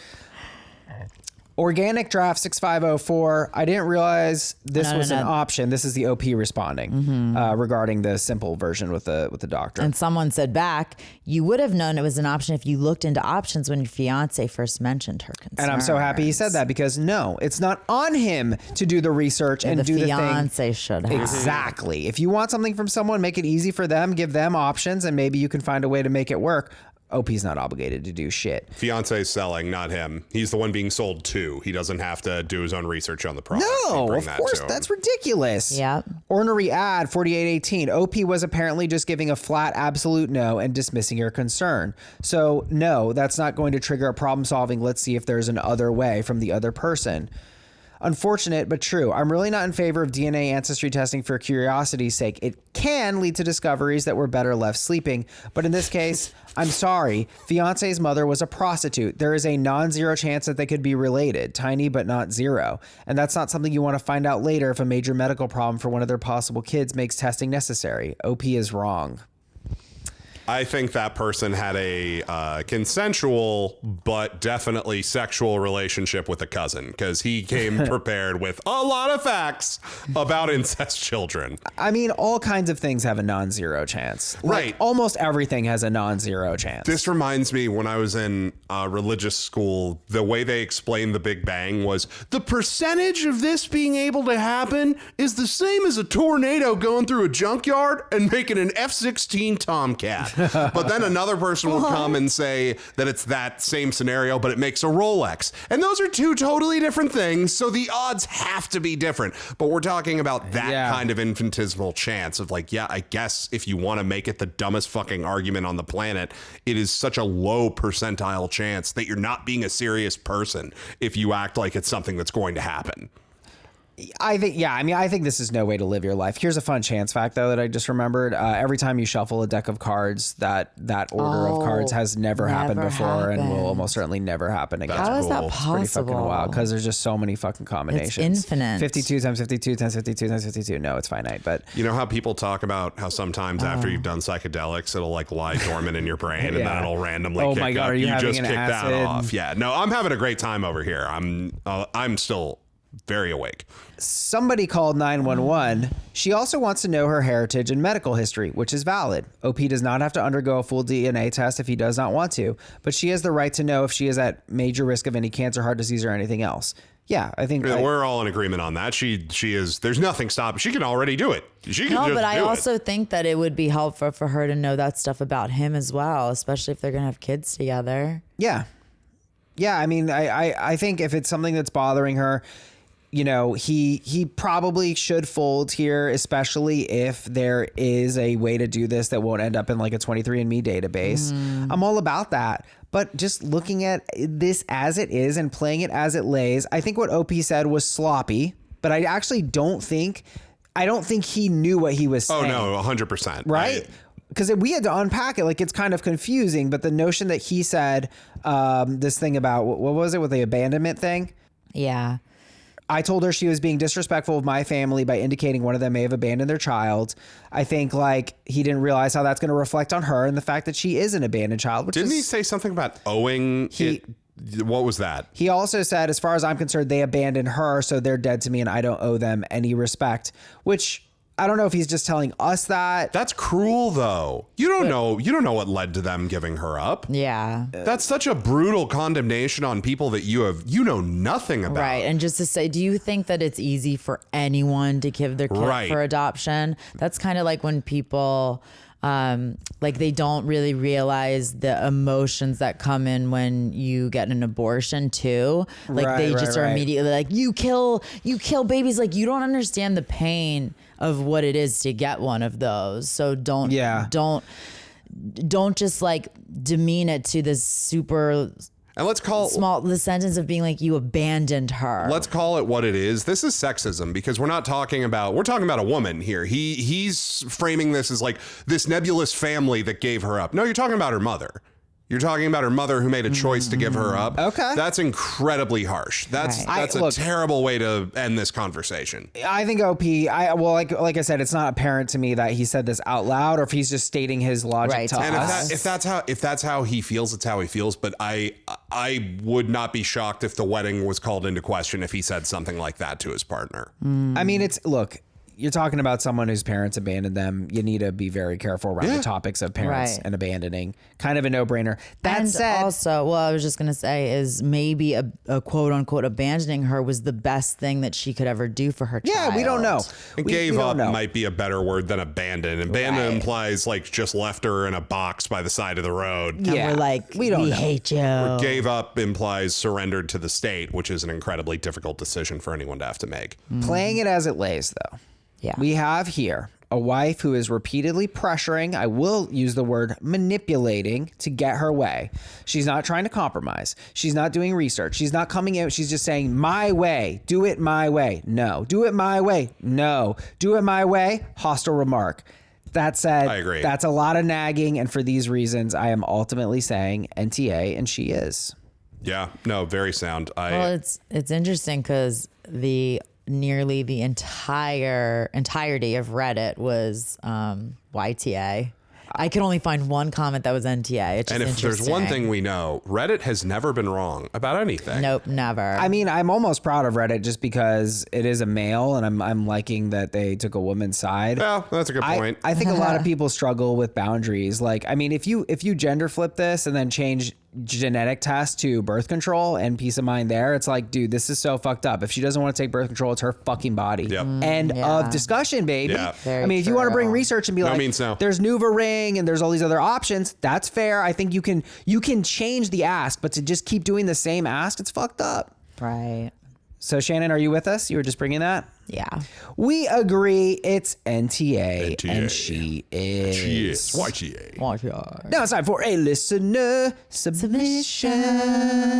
S3: Organic Draft 6504. I didn't realize this was an option. This is the OP responding regarding the simple version with the doctor.
S4: And someone said back, you would have known it was an option if you looked into options when your fiance first mentioned her concerns.
S3: And I'm so happy he said that, because no, it's not on him to do the research and do the thing.
S4: The fiance should have.
S3: Exactly. If you want something from someone, make it easy for them, give them options, and maybe you can find a way to make it work. OP's not obligated to do shit.
S2: Fiance's selling, not him. He's the one being sold to. He doesn't have to do his own research on the product.
S3: No, of course, that's ridiculous.
S4: Yeah.
S3: Ornery ad 4818. OP was apparently just giving a flat absolute no and dismissing your concern. So no, that's not going to trigger a problem solving. Let's see if there's an other way from the other person. Unfortunate, but true. I'm really not in favor of DNA ancestry testing for curiosity's sake. It can lead to discoveries that were better left sleeping. But in this case, I'm sorry. Fiance's mother was a prostitute. There is a non-zero chance that they could be related. Tiny, but not zero. And that's not something you want to find out later if a major medical problem for one of their possible kids makes testing necessary. OP is wrong.
S2: I think that person had a consensual but definitely sexual relationship with a cousin, because he came prepared with a lot of facts about incest children.
S3: I mean, all kinds of things have a non-zero chance.
S2: Right.
S3: Like, almost everything has a non-zero chance.
S2: This reminds me, when I was in religious school, the way they explained the Big Bang was the percentage of this being able to happen is the same as a tornado going through a junkyard and making an F-16 Tomcat. But then another person will come and say that it's that same scenario, but it makes a Rolex. And those are two totally different things, so the odds have to be different. But we're talking about that kind of infinitesimal chance of like, yeah, I guess if you want to make it the dumbest fucking argument on the planet, it is such a low percentile chance that you're not being a serious person if you act like it's something that's going to happen.
S3: I think this is no way to live your life. Here's a fun chance fact, though, that I just remembered. Every time you shuffle a deck of cards, that order of cards has never happened before and will almost certainly never happen again.
S4: How is that possible?
S3: Pretty fucking wild, because there's just so many fucking combinations.
S4: It's infinite.
S3: 52 times 52 times 52 times 52. No, it's finite, but...
S2: You know how people talk about how sometimes after you've done psychedelics, it'll like lie dormant in your brain and then it'll randomly kick
S3: my God,
S2: up.
S3: are you having
S2: just
S3: an
S2: kick
S3: acid?
S2: that off. Yeah, no, I'm having a great time over here. I'm still very awake.
S3: Somebody called 911. She also wants to know her heritage and medical history, which is valid. OP does not have to undergo a full DNA test if he does not want to, but she has the right to know if she is at major risk of any cancer, heart disease, or anything else. Yeah, I think
S2: we're all in agreement on that. She is. There's nothing stopping. She can already do it. She can just
S4: but I
S2: do
S4: also think that it would be helpful for her to know that stuff about him as well, especially if they're gonna have kids together.
S3: Yeah. I mean, I think if it's something that's bothering her, you know, he probably should fold here, especially if there is a way to do this that won't end up in like a 23andMe database. I'm all about that. But just looking at this as it is and playing it as it lays, I think what OP said was sloppy, but I actually don't think he knew what he was saying.
S2: Oh, no, 100%.
S3: Right? Because we had to unpack it. Like, it's kind of confusing, but the notion that he said this thing about, what was it with the abandonment thing?
S4: Yeah.
S3: I told her she was being disrespectful of my family by indicating one of them may have abandoned their child. I think like he didn't realize how that's going to reflect on her and the fact that she is an abandoned child.
S2: Didn't he say something about owing it? What was that?
S3: He also said, as far as I'm concerned, they abandoned her, so they're dead to me and I don't owe them any respect, which I don't know if he's just telling us that.
S2: That's cruel, though. You don't know what led to them giving her up.
S4: Yeah.
S2: That's such a brutal condemnation on people that you know nothing about.
S4: Right. And just to say, do you think that it's easy for anyone to give their kid for adoption? That's kind of like when people like they don't really realize the emotions that come in when you get an abortion too. Like they just are immediately like, you kill babies. Like you don't understand the pain of what it is to get one of those. So don't just like demean it to this super
S2: and let's call
S4: the sentence of being like you abandoned her.
S2: Let's call it what it is. This is sexism because we're talking about a woman here. He's framing this as like this nebulous family that gave her up. No, you're talking about her mother. You're talking about her mother who made a choice to give her up.
S3: Okay.
S2: That's incredibly harsh. That's a terrible way to end this conversation.
S3: I think OP, like I said, it's not apparent to me that he said this out loud or if he's just stating his logic to us.
S2: And if that's how he feels, it's how he feels. But I would not be shocked if the wedding was called into question if he said something like that to his partner.
S3: I mean, you're talking about someone whose parents abandoned them. You need to be very careful around the topics of parents and abandoning. Kind of a no-brainer. That said,
S4: also, I was just going to say is maybe a quote unquote abandoning her was the best thing that she could ever do for her child.
S3: Yeah, we don't know.
S2: Gave up might be a better word than abandon. Abandon implies like just left her in a box by the side of the road.
S4: And we're like, we hate you.
S2: Or gave up implies surrendered to the state, which is an incredibly difficult decision for anyone to have to make.
S3: Playing it as it lays, though.
S4: Yeah.
S3: We have here a wife who is repeatedly pressuring, I will use the word manipulating, to get her way. She's not trying to compromise. She's not doing research. She's not coming out. She's just saying, my way, do it my way. No. Do it my way. No. Do it my way. Hostile remark. That said,
S2: I agree.
S3: That's a lot of nagging. And for these reasons, I am ultimately saying NTA, and she is.
S2: Yeah, no, very sound.
S4: Well, it's interesting because nearly the entirety of Reddit was YTA. I could only find one comment that was NTA. It's just
S2: and if there's one thing we know, Reddit has never been wrong about anything.
S4: Nope, never.
S3: I mean, I'm almost proud of Reddit just because it is a male, and I'm liking that they took a woman's side.
S2: Yeah, that's a good point.
S3: I think a lot of people struggle with boundaries. Like, I mean, if you gender flip this and then change genetic test to birth control and peace of mind there, it's like, dude, this is so fucked up. If she doesn't want to take birth control, it's her fucking body.
S2: Yep.
S3: End of discussion, baby.
S2: Yeah.
S3: I mean, if you want to bring research and be like,
S2: means no.
S3: There's NuvaRing and there's all these other options, that's fair. I think you can change the ask, but to just keep doing the same ask, it's fucked up.
S4: Right.
S3: So Shannon, are you with us? You were just bringing that?
S4: Yeah.
S3: We agree it's NTA. And she is.
S2: She is. YTA.
S3: Now it's time for a listener submission.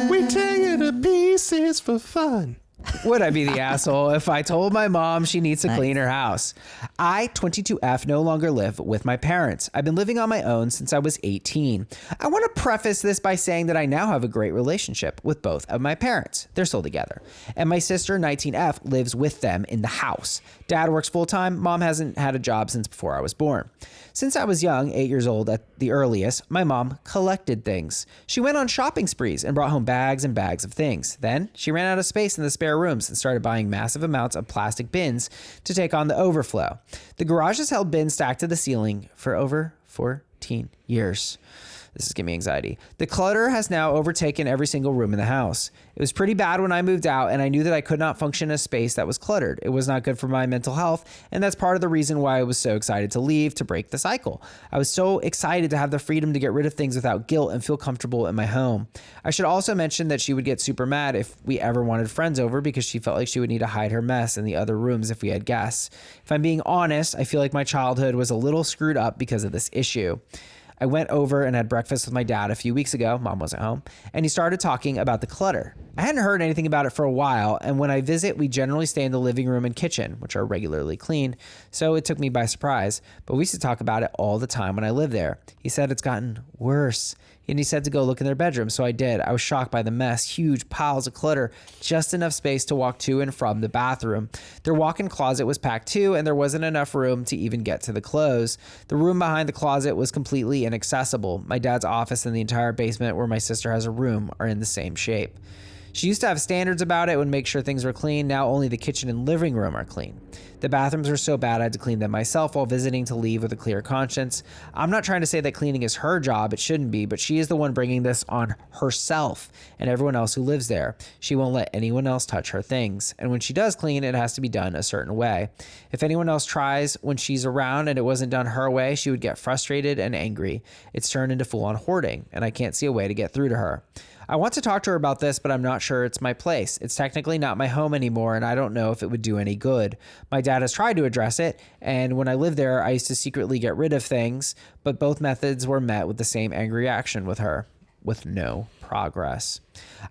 S2: We tear you to pieces for fun.
S3: Would I be the asshole if I told my mom she needs to clean her house? I, 22F, no longer live with my parents. I've been living on my own since I was 18. I want to preface this by saying that I now have a great relationship with both of my parents. They're still together. And my sister, 19F, lives with them in the house. Dad works full-time. Mom hasn't had a job since before I was born. Since I was young, 8 years old at the earliest, my mom collected things. She went on shopping sprees and brought home bags and bags of things. Then she ran out of space in the spare rooms and started buying massive amounts of plastic bins to take on the overflow. The garage has held bins stacked to the ceiling for over 14 years. This is giving me anxiety. The clutter has now overtaken every single room in the house. It was pretty bad when I moved out, and I knew that I could not function in a space that was cluttered. It was not good for my mental health, and that's part of the reason why I was so excited to leave, to break the cycle. I was so excited to have the freedom to get rid of things without guilt and feel comfortable in my home. I should also mention that she would get super mad if we ever wanted friends over because she felt like she would need to hide her mess in the other rooms if we had guests. If I'm being honest, I feel like my childhood was a little screwed up because of this issue. I went over and had breakfast with my dad a few weeks ago. Mom wasn't home. And he started talking about the clutter. I hadn't heard anything about it for a while. And when I visit, we generally stay in the living room and kitchen, which are regularly cleaned. So it took me by surprise. But we used to talk about it all the time when I lived there. He said it's gotten worse. And he said to go look in their bedroom. So I did. I was shocked by the mess, huge piles of clutter, just enough space to walk to and from the bathroom. Their walk-in closet was packed too, and there wasn't enough room to even get to the clothes. The room behind the closet was completely inaccessible. My dad's office and the entire basement where my sister has a room are in the same shape. She used to have standards about it, would make sure things were clean. Now only the kitchen and living room are clean. The bathrooms are so bad I had to clean them myself while visiting to leave with a clear conscience. I'm not trying to say that cleaning is her job. It shouldn't be, but she is the one bringing this on herself and everyone else who lives there. She won't let anyone else touch her things. And when she does clean, it has to be done a certain way. If anyone else tries when she's around and it wasn't done her way, she would get frustrated and angry. It's turned into full-on hoarding, and I can't see a way to get through to her. I want to talk to her about this, but I'm not sure it's my place. It's technically not my home anymore, and I don't know if it would do any good. My dad has tried to address it, and when I lived there, I used to secretly get rid of things, but both methods were met with the same angry reaction with her, with no progress.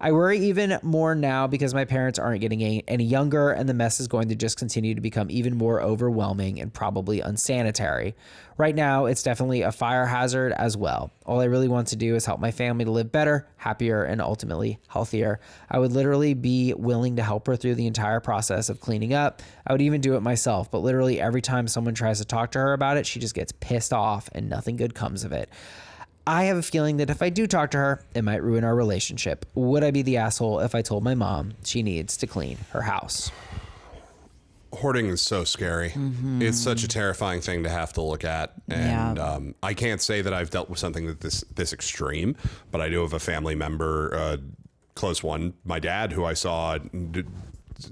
S3: I worry even more now because my parents aren't getting any younger, and the mess is going to just continue to become even more overwhelming and probably unsanitary. Right now, it's definitely a fire hazard as well. All I really want to do is help my family to live better, happier, and ultimately healthier. I would literally be willing to help her through the entire process of cleaning up. I would even do it myself, but literally every time someone tries to talk to her about it, she just gets pissed off and nothing good comes of it. I have a feeling that if I do talk to her, it might ruin our relationship. Would I be the asshole if I told my mom she needs to clean her house?
S2: Hoarding is so scary. It's such a terrifying thing to have to look at. And I can't say that I've dealt with something that this extreme, but I do have a family member, close one, my dad, who I saw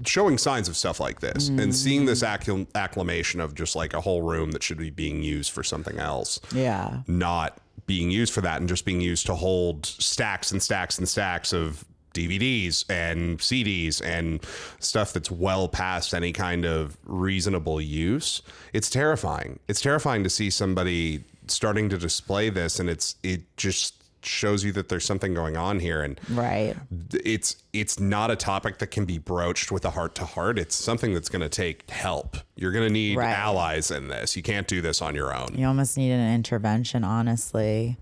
S2: showing signs of stuff like this and seeing this acclamation of just like a whole room that should be being used for something else.
S4: Yeah.
S2: Not being used for that and just being used to hold stacks and stacks and stacks of DVDs and CDs and stuff that's well past any kind of reasonable use. It's terrifying. It's terrifying to see somebody starting to display this, and it just shows you that there's something going on here. And
S4: right,
S2: it's not a topic that can be broached with a heart to heart. It's something that's going to take help. You're going to need allies in this. You can't do this on your own.
S4: You almost need an intervention, honestly,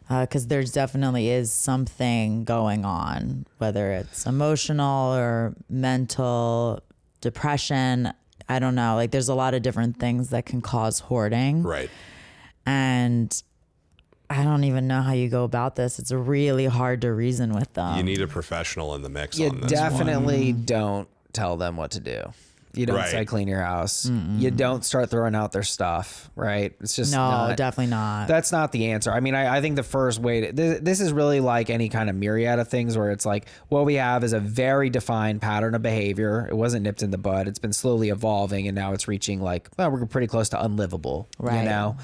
S4: because there's definitely is something going on, whether it's emotional or mental, depression. I don't know. Like, there's a lot of different things that can cause hoarding.
S2: Right.
S4: And I don't even know how you go about this. It's really hard to reason with them.
S2: You need a professional in the mix
S3: You
S2: on this.
S3: definitely don't tell them what to do. You don't say clean your house. You don't start throwing out their stuff, right? It's just
S4: definitely not.
S3: That's not the answer. I mean, I think the first way this is really like any kind of myriad of things where it's like what we have is a very defined pattern of behavior. It wasn't nipped in the bud. It's been slowly evolving, and now it's reaching like, well, we're pretty close to unlivable, you know?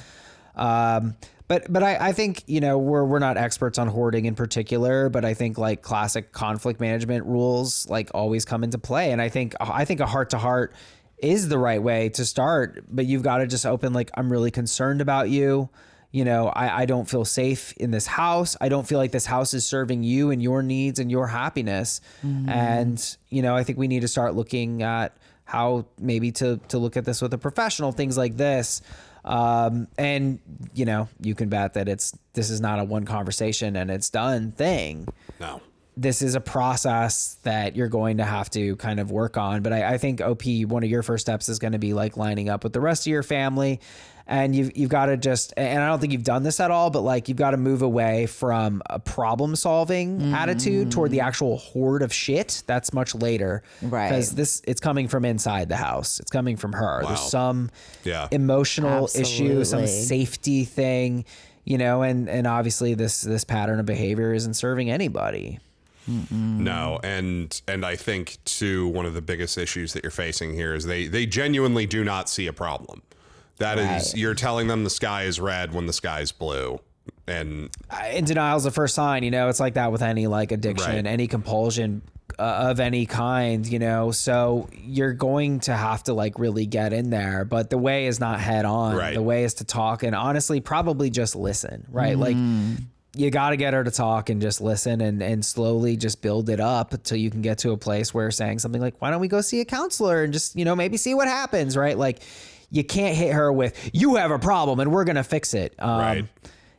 S3: But I think, you know, we're not experts on hoarding in particular, but I think like classic conflict management rules like always come into play. And I think a heart to heart is the right way to start, but you've got to just open like, I'm really concerned about you. You know, I don't feel safe in this house. I don't feel like this house is serving you and your needs and your happiness. And, you know, I think we need to start looking at how maybe to look at this with a professional, things like this. And you know, you can bet that this is not a one conversation and it's done thing.
S2: No,
S3: this is a process that you're going to have to kind of work on. But I think OP, one of your first steps is going to be like lining up with the rest of your family. And you've got to just, and I don't think you've done this at all, but like you've got to move away from a problem solving attitude toward the actual hoard of shit. That's much later. Right. Because it's coming from inside the house. It's coming from her. Wow. There's some emotional issue, some safety thing, you know, and obviously this pattern of behavior isn't serving anybody.
S2: No, and I think too, one of the biggest issues that you're facing here is they genuinely do not see a problem. That is, you're telling them the sky is red when the sky's blue. And
S3: denial is the first sign, you know, it's like that with any like addiction, any compulsion of any kind, you know, so you're going to have to like really get in there, but the way is not head on. The way is to talk and honestly, probably just listen, right? Like you got to get her to talk and just listen and slowly just build it up until you can get to a place where saying something like, why don't we go see a counselor and just, you know, maybe see what happens, right? Like, you can't hit her with, you have a problem and we're going to fix it.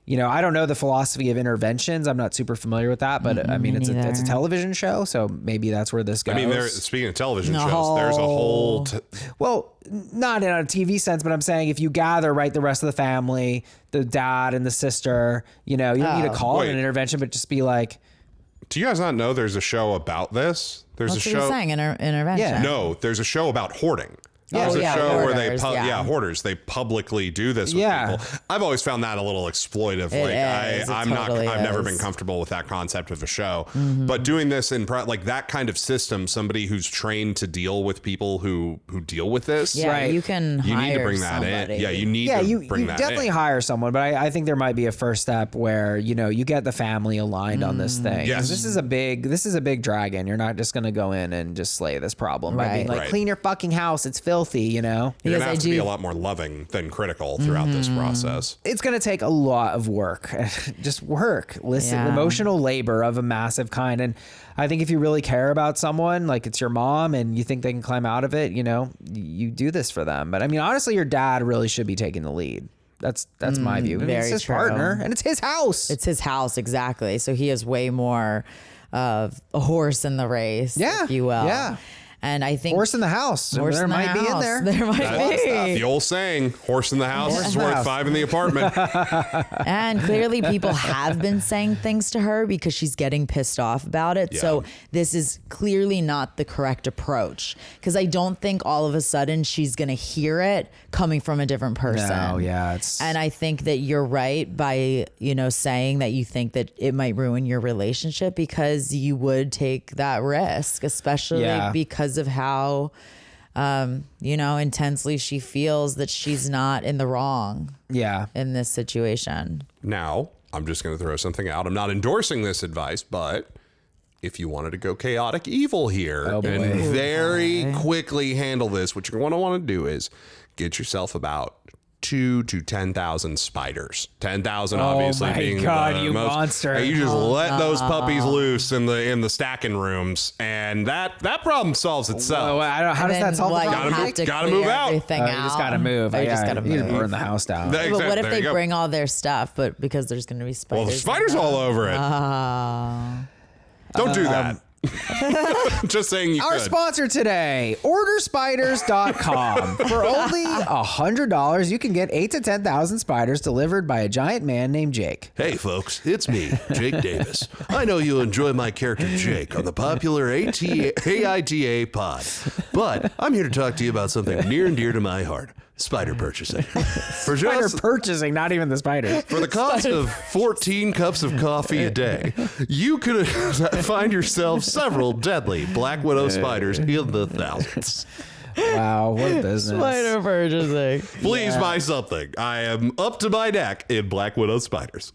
S3: You know, I don't know the philosophy of interventions. I'm not super familiar with that, but I mean, it's a television show. So maybe that's where this goes.
S2: I mean, speaking of television shows, there's a whole...
S3: well, not in a TV sense, but I'm saying if you gather, right, the rest of the family, the dad and the sister, you know, you don't need to call it an intervention, but just be like...
S2: Do you guys not know there's a show about this? There's
S4: What's a show... What are you saying, intervention?
S3: Yeah.
S2: No, there's a show about hoarding. There's a show where they hoarders. They publicly do this with people. I've always found that a little exploitive. I've never been comfortable with that concept of a show. But doing this in like that kind of system, somebody who's trained to deal with people who deal with this.
S4: Yeah, you need to bring that in.
S2: Yeah, you need to bring that in.
S3: You definitely hire someone, but I think there might be a first step where, you know, you get the family aligned on this thing.
S2: Yes.
S3: This is a big dragon. You're not just going to go in and just slay this problem by being like, clean your fucking house. It's filthy. You know,
S2: you're gonna have to be a lot more loving than critical throughout this process.
S3: It's gonna take a lot of work, just listen, emotional labor of a massive kind. And I think if you really care about someone, like it's your mom, and you think they can climb out of it, you know, you do this for them. But I mean, honestly, your dad really should be taking the lead. That's my view. It's his partner, and it's his house.
S4: It's his house, exactly. So he has way more of a horse in the race, if you will.
S3: Yeah.
S4: And I think
S3: horse in the house. There might be in there.
S4: There might be.
S2: The old saying, horse in the house is worth 5 in the apartment.
S4: And clearly people have been saying things to her because she's getting pissed off about it.
S2: Yeah.
S4: So this is clearly not the correct approach, because I don't think all of a sudden she's going to hear it coming from a different person.
S3: No, yeah.
S4: And I think that you're right by, saying that you think that it might ruin your relationship, because you would take that risk, especially because of how, intensely she feels that she's not in the wrong.
S3: Yeah.
S4: In this situation.
S2: Now, I'm just going to throw something out. I'm not endorsing this advice, but if you wanted to go chaotic evil here and very quickly handle this, what you're going to want to do is get yourself about 2 to 10,000 spiders. 10,000 obviously being the
S3: you
S2: most.
S3: monster.
S2: And you just let those puppies loose in the stacking rooms, and that problem solves itself.
S3: How does that solve the problem?
S2: Gotta move out.
S3: You just gotta move.
S4: You just gotta
S3: you need to
S4: move.
S3: burn the house down.
S2: Exactly.
S4: But what if
S2: There
S4: they
S2: you go.
S4: bring all their stuff, but because there's going to be spiders?
S2: Well, the spiders all over it. Don't do that. Just saying you
S3: Our
S2: could.
S3: sponsor today, orderspiders.com. For only $100, you can get 8 to 10,000 spiders delivered by a giant man named Jake.
S5: Hey folks, it's me, Jake Davis. I know you'll enjoy my character Jake on the popular AITA-Pod, but I'm here to talk to you about something near and dear to my heart. Spider purchasing. For
S3: Spider purchasing, not even the spiders.
S5: For the cost of 14 cups of coffee a day, you could find yourself several deadly Black Widow spiders in the thousands.
S3: Wow, what a business.
S4: Spider purchasing.
S5: Please buy something. I am up to my neck in Black Widow spiders.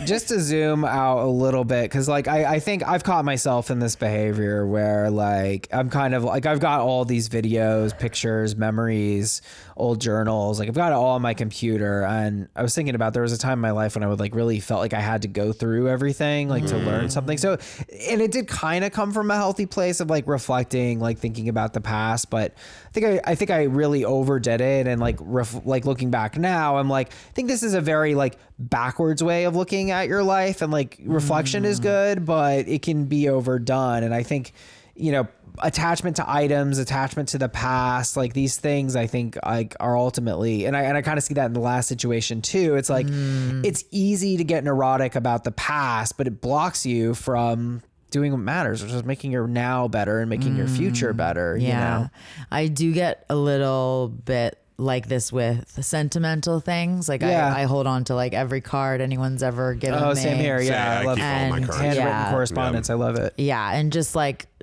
S3: Just to zoom out a little bit, because I think I've caught myself in this behavior where I'm kind of I've got all these videos, pictures, memories, old journals, I've got it all on my computer. And I was thinking about, there was a time in my life when I would really felt like I had to go through everything to learn something. So, and it did kind of come from a healthy place of reflecting, thinking about the past. But I think I really overdid it. And looking back now, I'm I think this is a very backwards way of looking at your life, and reflection is good, but it can be overdone. And I think, attachment to items, attachment to the past, these things I think are ultimately, and I kind of see that in the last situation too. It's it's easy to get neurotic about the past, but it blocks you from doing what matters, which is making your now better and making your future better.
S4: Yeah. I do get a little bit like this with sentimental things. I hold on to every card anyone's ever given me.
S3: Oh, same here. Yeah.
S2: I love all my cards.
S3: Handwritten correspondence. I love it.
S4: Yeah. And just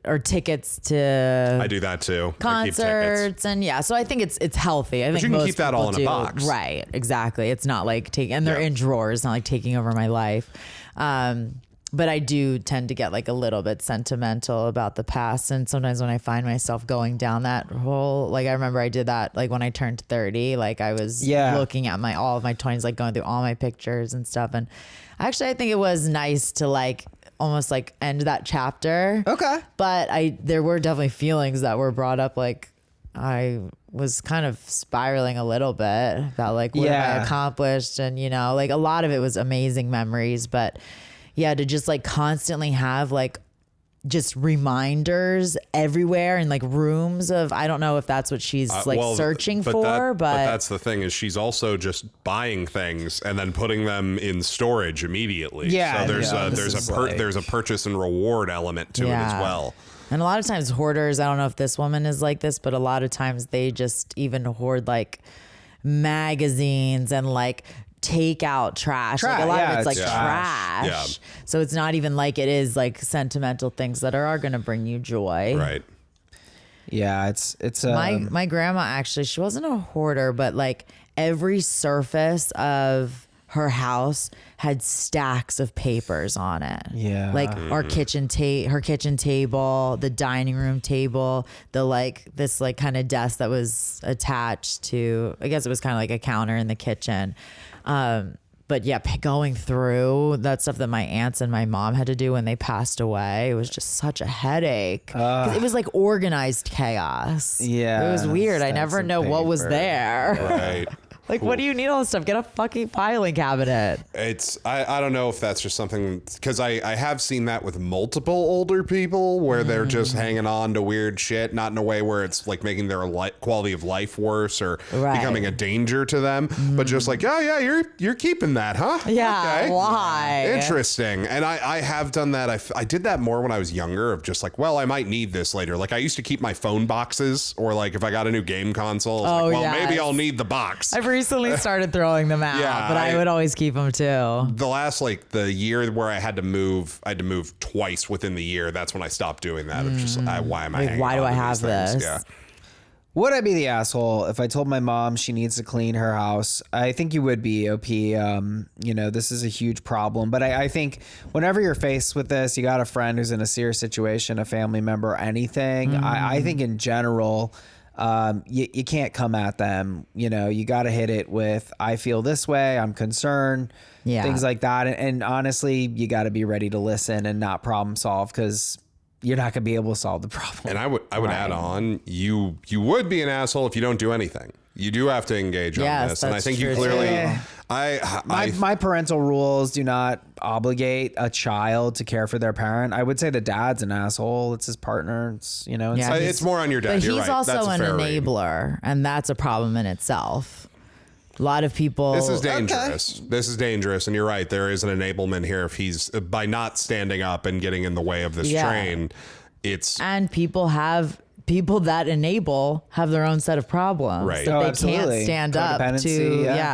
S4: or tickets to
S2: I do that too.
S4: concerts, and so I think it's healthy. I think
S2: you can
S4: most
S2: keep that all in a
S4: people do.
S2: box.
S4: Right, exactly. It's not taking, and they're in drawers, not taking over my life. But I do tend to get a little bit sentimental about the past. And sometimes when I find myself going down that whole, I remember I did that when I turned 30, I was looking at all of my 20s, going through all my pictures and stuff. And actually I think it was nice to almost end that chapter.
S3: Okay.
S4: But there were definitely feelings that were brought up. I was kind of spiraling a little bit about what have I accomplished. And, a lot of it was amazing memories, but to just constantly have just reminders everywhere and rooms of, I don't know if that's what she's searching for, but
S2: that's the thing, is she's also just buying things and then putting them in storage immediately.
S3: Yeah.
S2: So there's a purchase and reward element to it as well.
S4: And a lot of times hoarders, I don't know if this woman is like this, but a lot of times they just even hoard magazines and take out trash. A lot of it's trash.
S2: Yeah.
S4: So it's not even it is sentimental things that are going to bring you joy.
S2: Right.
S3: Yeah. It's
S4: my grandma, actually, she wasn't a hoarder, but every surface of her house had stacks of papers on it.
S3: Yeah.
S4: Our her kitchen table, the dining room table, the this kind of desk that was attached to, I guess it was kind of a counter in the kitchen. But going through that stuff that my aunts and my mom had to do when they passed away, it was just such a headache. It was organized chaos.
S3: Yeah.
S4: It was weird. I never know what was there.
S2: Right.
S4: Like, what do you need all this stuff? Get a fucking filing cabinet.
S2: I don't know if that's just something, because I have seen that with multiple older people where they're just hanging on to weird shit, not in a way where it's like making their quality of life worse or becoming a danger to them, but just like, oh yeah, you're keeping that, huh?
S4: Yeah,
S2: okay.
S4: why?
S2: Interesting. And I have done that. I did that more when I was younger, of just like, well, I might need this later. Like I used to keep my phone boxes, or like if I got a new game console, I was like, well, maybe I'll need the box.
S4: I've recently started throwing them out, but I would always keep them too.
S2: The last, like the year where I had to move twice within the year. That's when I stopped doing that. Of just why am I? Like,
S4: why do I have this?
S2: Yeah.
S3: Would I be the asshole if I told my mom she needs to clean her house? I think you would be, OP. This is a huge problem. But I think whenever you're faced with this, you got a friend who's in a serious situation, a family member, anything. I think in general, you can't come at them. You got to hit it with, I feel this way, I'm concerned, things like that. And honestly, you got to be ready to listen and not problem solve, because you're not going to be able to solve the problem.
S2: And I would add on, you would be an asshole if you don't do anything. You do have to engage on this. And I think you clearly... My
S3: parental rules do not obligate a child to care for their parent. I would say the dad's an asshole. It's his partner. It's
S2: more on your dad.
S4: But
S2: You're
S4: he's
S2: right.
S4: also
S2: That's
S4: an
S2: enabler,
S4: and that's a problem in itself. A lot of people...
S2: This is dangerous. Okay. This is dangerous. And you're right. There is an enablement here. If he's, by not standing up and getting in the way of this train, it's...
S4: And people that enable have their own set of problems.
S2: Right.
S4: That they can't stand up to,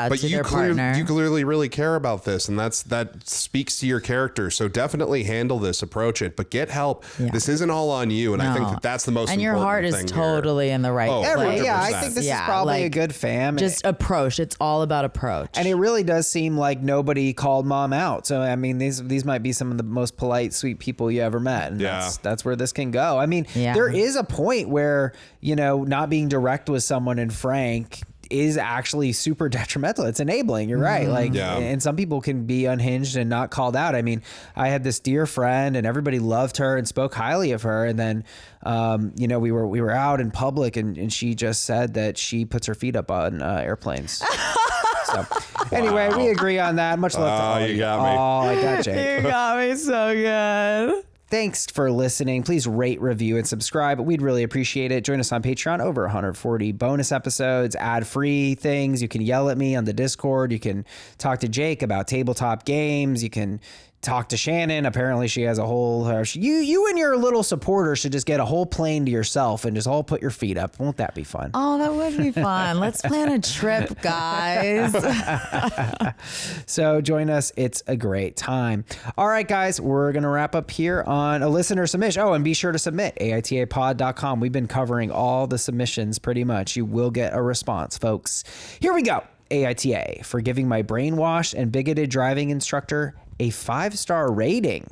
S2: but
S4: to their partner.
S2: You clearly really care about this, and that speaks to your character. So definitely handle this, approach it, but get help. Yeah. This isn't all on you, and I think that's the most important thing.
S4: And your heart is totally in the right place.
S3: Yeah, I think this is probably a good fam.
S4: Just approach. It's all about approach.
S3: And it really does seem like nobody called mom out. So, I mean, these might be some of the most polite, sweet people you ever met. And that's where this can go. I mean, there is a point where, not being direct with someone and frank is actually super detrimental. It's enabling. You're right. And some people can be unhinged and not called out. I mean, I had this dear friend and everybody loved her and spoke highly of her. And then, we were out in public and she just said that she puts her feet up on airplanes. So anyway, we agree on that. Much love to all.
S2: You got me.
S3: Oh, I got Jake.
S4: You got me so good.
S3: Thanks for listening. Please rate, review, and subscribe. We'd really appreciate it. Join us on Patreon. Over 140 bonus episodes, ad-free things. You can yell at me on the Discord. You can talk to Jake about tabletop games. You can talk to Shannon. Apparently she has a whole... You and your little supporters should just get a whole plane to yourself and just all put your feet up. Won't that be fun?
S4: Oh, that would be fun. Let's plan a trip, guys.
S3: So join us. It's a great time. All right, guys, we're going to wrap up here on a listener submission. Oh, and be sure to submit. AITApod.com. We've been covering all the submissions pretty much. You will get a response, folks. Here we go. AITA for giving my brainwashed and bigoted driving instructor a 5-star rating.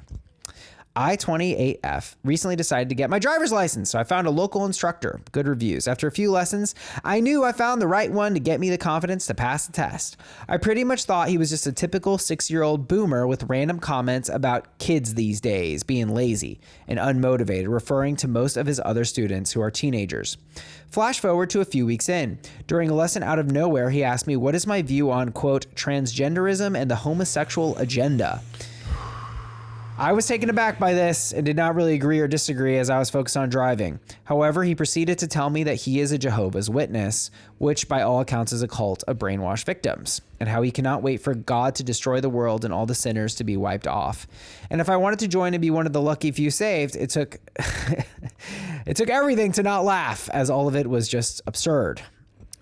S3: I-28F recently decided to get my driver's license, so I found a local instructor. Good reviews. After a few lessons, I knew I found the right one to get me the confidence to pass the test. I pretty much thought he was just a typical 6-year-old boomer with random comments about kids these days being lazy and unmotivated, referring to most of his other students who are teenagers. Flash forward to a few weeks in. During a lesson out of nowhere, he asked me what is my view on, quote, transgenderism and the homosexual agenda. I was taken aback by this and did not really agree or disagree as I was focused on driving. However, he proceeded to tell me that he is a Jehovah's Witness, which by all accounts is a cult of brainwashed victims, and how he cannot wait for God to destroy the world and all the sinners to be wiped off. And if I wanted to join and be one of the lucky few saved, it took everything to not laugh, as all of it was just absurd.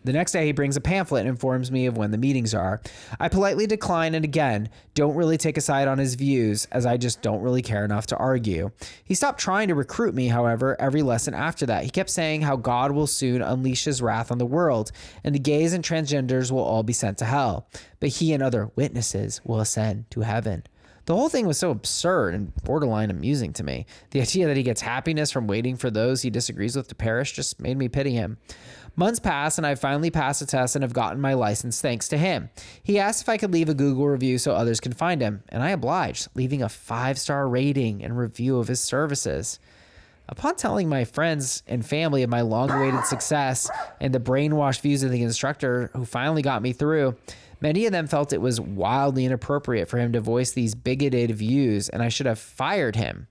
S3: The next day, he brings a pamphlet and informs me of when the meetings are. I politely decline and again, don't really take a side on his views, as I just don't really care enough to argue. He stopped trying to recruit me, however, every lesson after that. He kept saying how God will soon unleash his wrath on the world, and the gays and transgenders will all be sent to hell, but he and other witnesses will ascend to heaven. The whole thing was so absurd and borderline amusing to me. The idea that he gets happiness from waiting for those he disagrees with to perish just made me pity him. Months pass and I finally passed the test and have gotten my license thanks to him. He asked if I could leave a Google review so others can find him, and I obliged, leaving a 5-star rating and review of his services. Upon telling my friends and family of my long-awaited success and the brainwashed views of the instructor who finally got me through, many of them felt it was wildly inappropriate for him to voice these bigoted views, and I should have fired him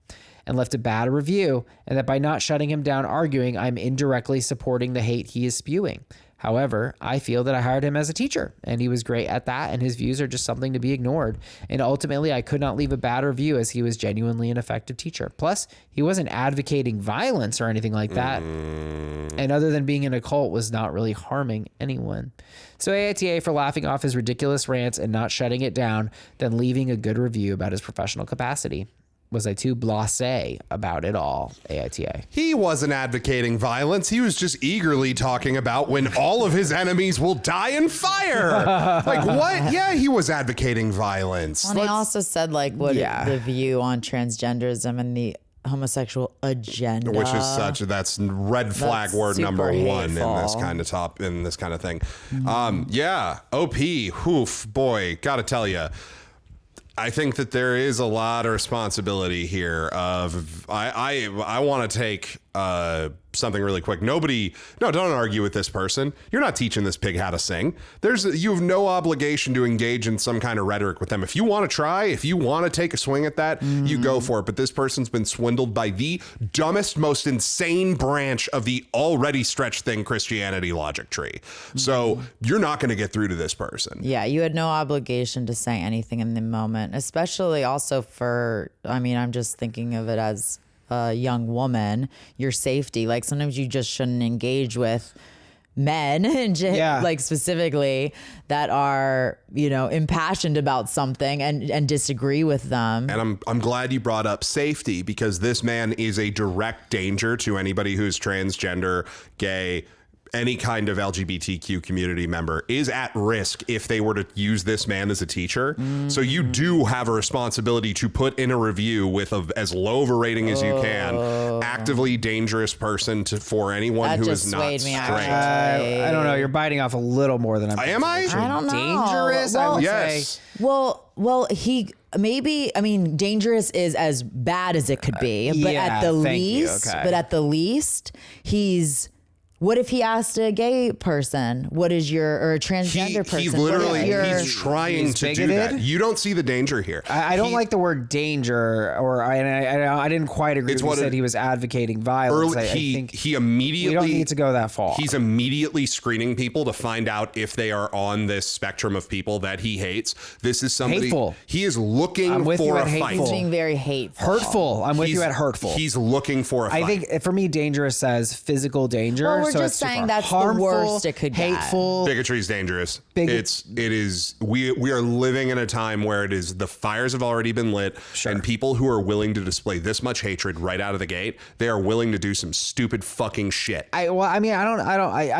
S3: and left a bad review, and that by not shutting him down arguing, I'm indirectly supporting the hate he is spewing. However, I feel that I hired him as a teacher, and he was great at that, and his views are just something to be ignored. And ultimately, I could not leave a bad review as he was genuinely an effective teacher. Plus, he wasn't advocating violence or anything like that. And other than being in a cult, was not really harming anyone. So AITA for laughing off his ridiculous rants and not shutting it down, then leaving a good review about his professional capacity. Was I too blasé about it all, AITA?
S2: He wasn't advocating violence. He was just eagerly talking about when all of his enemies will die in fire. Like, what? Yeah, he was advocating violence.
S4: And he also said, like, what the view on transgenderism and the homosexual agenda,
S2: which is that's red flag word number one
S4: hateful.
S2: in this kind of thing. Yeah, OP, oof, boy, gotta tell you. I think that there is a lot of responsibility here of I want to take something really quick. Don't argue with this person. You're not teaching this pig how to sing. You have no obligation to engage in some kind of rhetoric with them. If you want to try, if you want to take a swing at that, you go for it. But this person's been swindled by the dumbest, most insane branch of the already stretched thin Christianity logic tree. So you're not going to get through to this person.
S4: Yeah, you had no obligation to say anything in the moment, especially also I'm just thinking of it as a young woman, your safety. Like sometimes you just shouldn't engage with men and like specifically that are, impassioned about something and disagree with them.
S2: And I'm glad you brought up safety, because this man is a direct danger to anybody who's transgender, gay, any kind of LGBTQ community member is at risk if they were to use this man as a teacher. So you do have a responsibility to put in a review with as low of a rating as you can. Actively dangerous person for anyone who is not straight.
S3: I don't know. You're biting off a little more than I'm.
S2: Am I?
S4: I don't know.
S3: Dangerous?
S4: Well,
S3: I would
S2: yes.
S3: say.
S4: Well, dangerous is as bad as it could be, but at the least, he's. What if he asked a gay person, or a transgender person?
S2: He's trying to do that. You don't see the danger here.
S3: I don't like the word danger, I didn't quite agree when he said he was advocating violence. I think
S2: he immediately...
S3: We don't need to go that far.
S2: He's immediately screening people to find out if they are on this spectrum of people that he hates. This is somebody...
S3: Hateful.
S2: He is looking for a fight.
S4: He's being very hateful.
S3: Hurtful. I'm with you at hurtful.
S2: He's looking for a fight.
S3: I think, for me, dangerous says physical danger.
S4: Well, we're just saying that's
S3: harmful,
S4: the worst it could get.
S3: Hateful.
S2: Bigotry is dangerous. We are living in a time where the fires have already been lit, and people who are willing to display this much hatred right out of the gate, they are willing to do some stupid fucking shit.
S3: I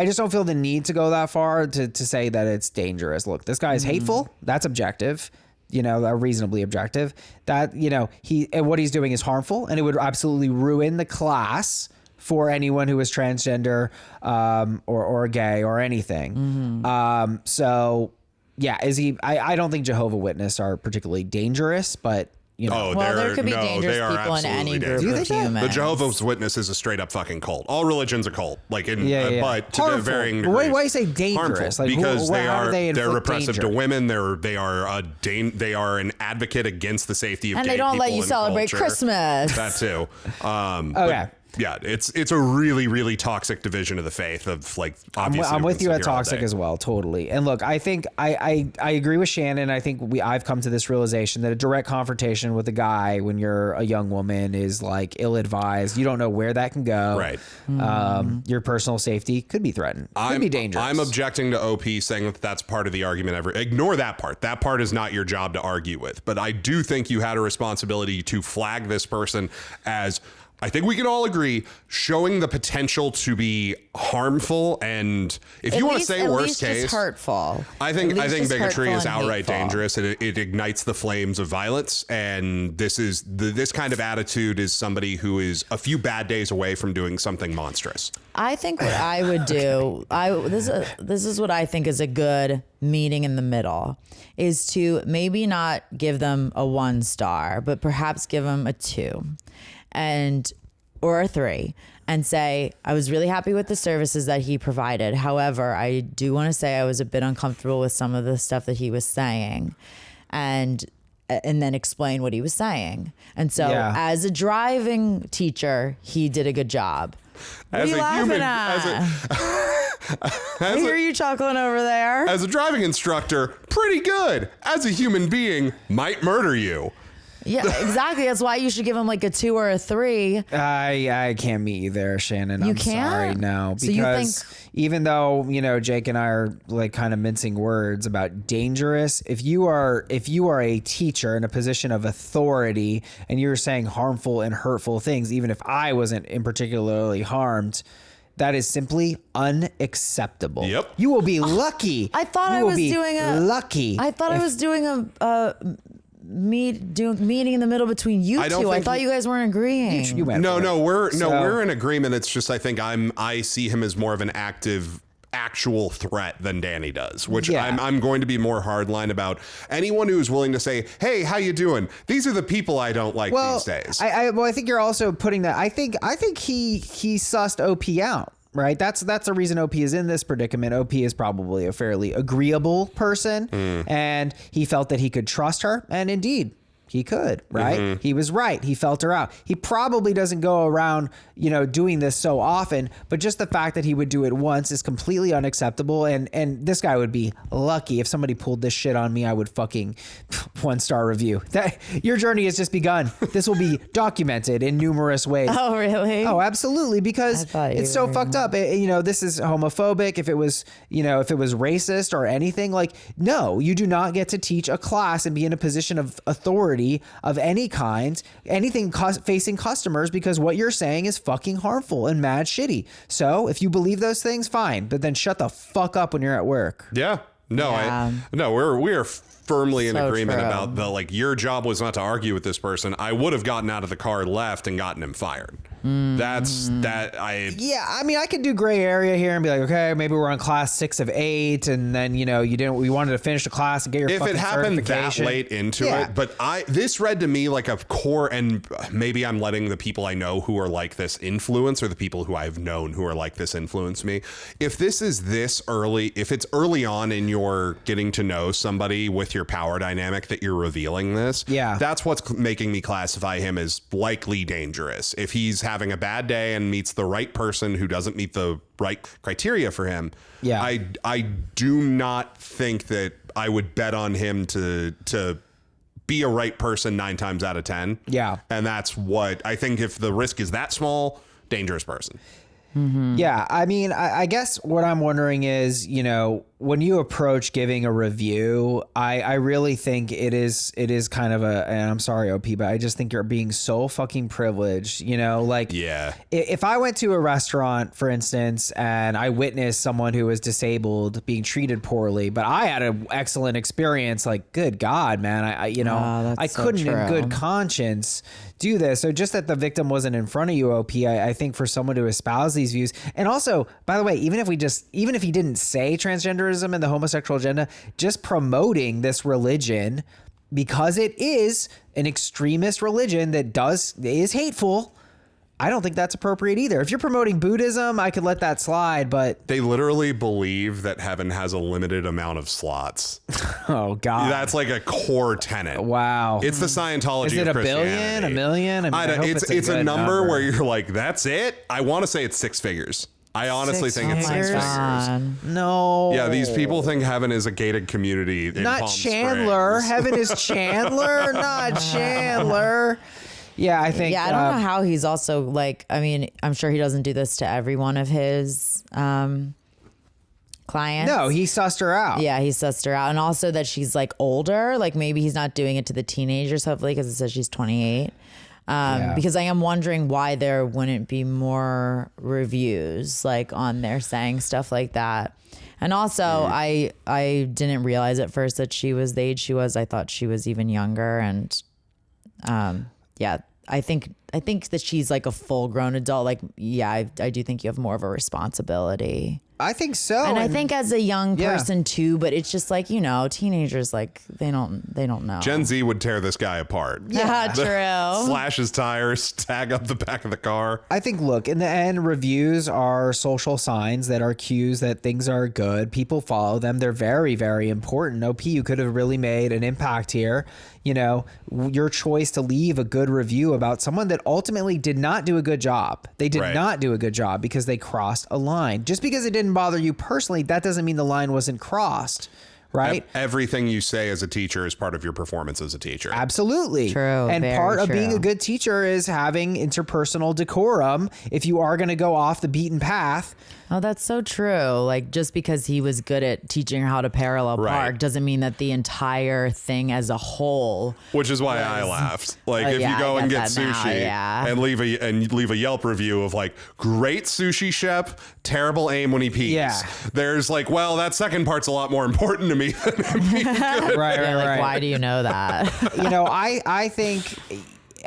S3: just don't feel the need to go that far to say that it's dangerous. Look, this guy is hateful. That's objective. Reasonably objective. That, what he's doing is harmful, and it would absolutely ruin the class for anyone who is transgender or gay or anything. Is he? I don't think Jehovah's Witnesses are particularly dangerous, but
S4: there could be dangerous people in any group of humans.
S2: The Jehovah's Witness is a straight up fucking cult. All religion's a cult, but to varying degrees.
S3: Why do you say dangerous?
S2: Like, because they're repressive
S3: danger?
S2: To women. They are an advocate against the safety of
S4: and
S2: gay
S4: they don't
S2: people
S4: let you
S2: in
S4: celebrate
S2: culture.
S4: Christmas.
S2: That too.
S3: Okay.
S2: Yeah, it's a really, really toxic division of the faith.
S3: I'm with you at toxic as well, totally. And look, I think I agree with Shannon. I think I've come to this realization that a direct confrontation with a guy when you're a young woman is like ill-advised. You don't know where that can go.
S2: Right.
S3: Your personal safety could be threatened. Could be dangerous.
S2: I'm objecting to OP saying that that's part of the argument. Ignore that part. That part is not your job to argue with. But I do think you had a responsibility to flag this person as, I think we can all agree, showing the potential to be harmful, and if you want to say worst case,
S4: just hurtful.
S2: I think bigotry is outright dangerous. It ignites the flames of violence, and this kind of attitude is somebody who is a few bad days away from doing something monstrous.
S4: I think what I would do, this is what I think is a good meeting in the middle, is to maybe not give them a 1 star, but perhaps give them a 2. or a 3 and say, I was really happy with the services that he provided. However, I do want to say I was a bit uncomfortable with some of the stuff that he was saying, and then explain what he was saying. And so as a driving teacher, he did a good job. What are you laughing at? I hear you chuckling over there.
S2: As a driving instructor, pretty good. As a human being, might murder you.
S4: Yeah, exactly. That's why you should give him like a 2 or a 3.
S3: I can't meet you there, Shannon.
S4: You
S3: I'm
S4: can't?
S3: sorry, no.
S4: So you
S3: Because even though, Jake and I are like kind of mincing words about dangerous, if you are a teacher in a position of authority and you're saying harmful and hurtful things, even if I wasn't in particularly harmed, that is simply unacceptable.
S2: Yep.
S3: You will be lucky.
S4: I thought I was doing a meeting in the middle between you two. I thought you guys weren't agreeing.
S2: We're in agreement. It's just I see him as more of an actual threat than Danny does, which I'm going to be more hardline about. Anyone who's willing to say, hey, how you doing? These are the people I don't like these days.
S3: I think you're also putting that. I think he sussed OP out. Right. That's the reason OP is in this predicament. OP is probably a fairly agreeable person, and he felt that he could trust her. And indeed, he could. Right. He was right. He felt her out. He probably doesn't go around, doing this so often. But just the fact that he would do it once is completely unacceptable. And this guy would be lucky if somebody pulled this shit on me. I would fucking 1-star review. Your journey has just begun. This will be documented in numerous ways.
S4: Oh, really?
S3: Oh, absolutely. Because it's so fucked up. This is homophobic. If it was racist or anything, no, you do not get to teach a class and be in a position of authority of any kind, anything facing customers, because what you're saying is fucking harmful and mad shitty. So if you believe those things, fine, but then shut the fuck up when you're at work.
S2: Yeah. No, we are firmly in agreement about your job was not to argue with this person. I would have gotten out of the car, left, and gotten him fired. I could do gray area here and be like, okay, maybe we're on class 6 of 8, and then we wanted to finish the class and get your if
S3: fucking
S2: it happened that late into it. But this read to me like a core, and maybe I'm letting the people I know who are like this influence, or the people who I've known who are like this influence me. If this is this early, if it's early on in your getting to know somebody with your power dynamic that you're revealing this, that's what's making me classify him as likely dangerous. If he's having a bad day and meets the right person who doesn't meet the right criteria for him, I do not think that I would bet on him to be a right person 9 times out of 10. Yeah. And that's what I think. If the risk is that small, dangerous person.
S3: Yeah. I mean, I guess what I'm wondering is, when you approach giving a review, I really think it is kind of and I'm sorry, OP, but I just think you're being so fucking privileged, if I went to a restaurant, for instance, and I witnessed someone who was disabled being treated poorly, but I had an excellent experience, good God, man, I couldn't in good conscience do this. So just that the victim wasn't in front of you, OP, I think for someone to espouse these views. And also, by the way, even if he didn't say transgenderism and the homosexual agenda, just promoting this religion, because it is an extremist religion that is hateful, I don't think that's appropriate either. If you're promoting Buddhism, I could let that slide, but
S2: they literally believe that heaven has a limited amount of slots.
S3: Oh God,
S2: that's like a core tenet.
S3: Wow,
S2: it's the Scientology.
S3: Is it
S2: of
S3: a billion, a million?
S2: I mean, it's a number where you're like, that's it. I want to say it's 6 figures. I honestly think it's 6 figures.
S3: No.
S2: Yeah, these people think heaven is a gated community.
S3: Not Chandler. Heaven is Chandler, not Chandler. Yeah, I think.
S4: Yeah, I don't know how he's also I'm sure he doesn't do this to every one of his clients.
S3: No, he sussed her out.
S4: Yeah, he sussed her out. And also that she's older. Maybe he's not doing it to the teenagers, hopefully, because it says she's 28. Because I am wondering why there wouldn't be more reviews on there saying stuff like that. And also, I didn't realize at first that she was the age she was. I thought she was even younger. And I think that she's a full grown adult. I do think you have more of a responsibility.
S3: I think so.
S4: And I think as a young person too, but it's just like, teenagers, like they don't know.
S2: Gen Z would tear this guy apart.
S4: Yeah, true.
S2: Slash his tires, tag up the back of the car.
S3: I think, look, in the end, reviews are social signs that are cues that things are good. People follow them. They're very, very important. OP, you could have really made an impact here. Your choice to leave a good review about someone that ultimately did not do a good job. They did not do a good job because they crossed a line. Just because it didn't bother you personally, that doesn't mean the line wasn't crossed. Right.
S2: Everything you say as a teacher is part of your performance as a teacher.
S3: Absolutely.
S4: True.
S3: And part of being a good teacher is having interpersonal decorum. If you are going to go off the beaten path.
S4: Oh, that's so true. Like, just because he was good at teaching how to parallel park doesn't mean that the entire thing as a whole.
S2: Which is why I laughed. Like, if you go and get sushi and leave a Yelp review of like, great sushi chef, terrible aim when he pees. Yeah. There's like, well, that second part's a lot more important to me than being good.
S3: Right.
S4: Why do you know that?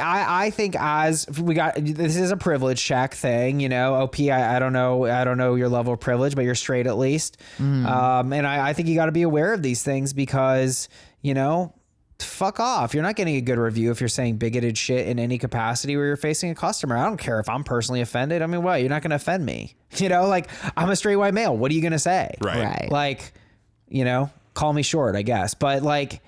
S3: I think as we got, this is a privilege check thing, OP, I don't know your level of privilege, but you're straight at least. And I think you got to be aware of these things because, fuck off. You're not getting a good review if you're saying bigoted shit in any capacity where you're facing a customer. I don't care if I'm personally offended. I mean, what? You're not going to offend me. Like, I'm a straight white male. What are you going to say?
S2: Right.
S3: Like, call me short, I guess. But like,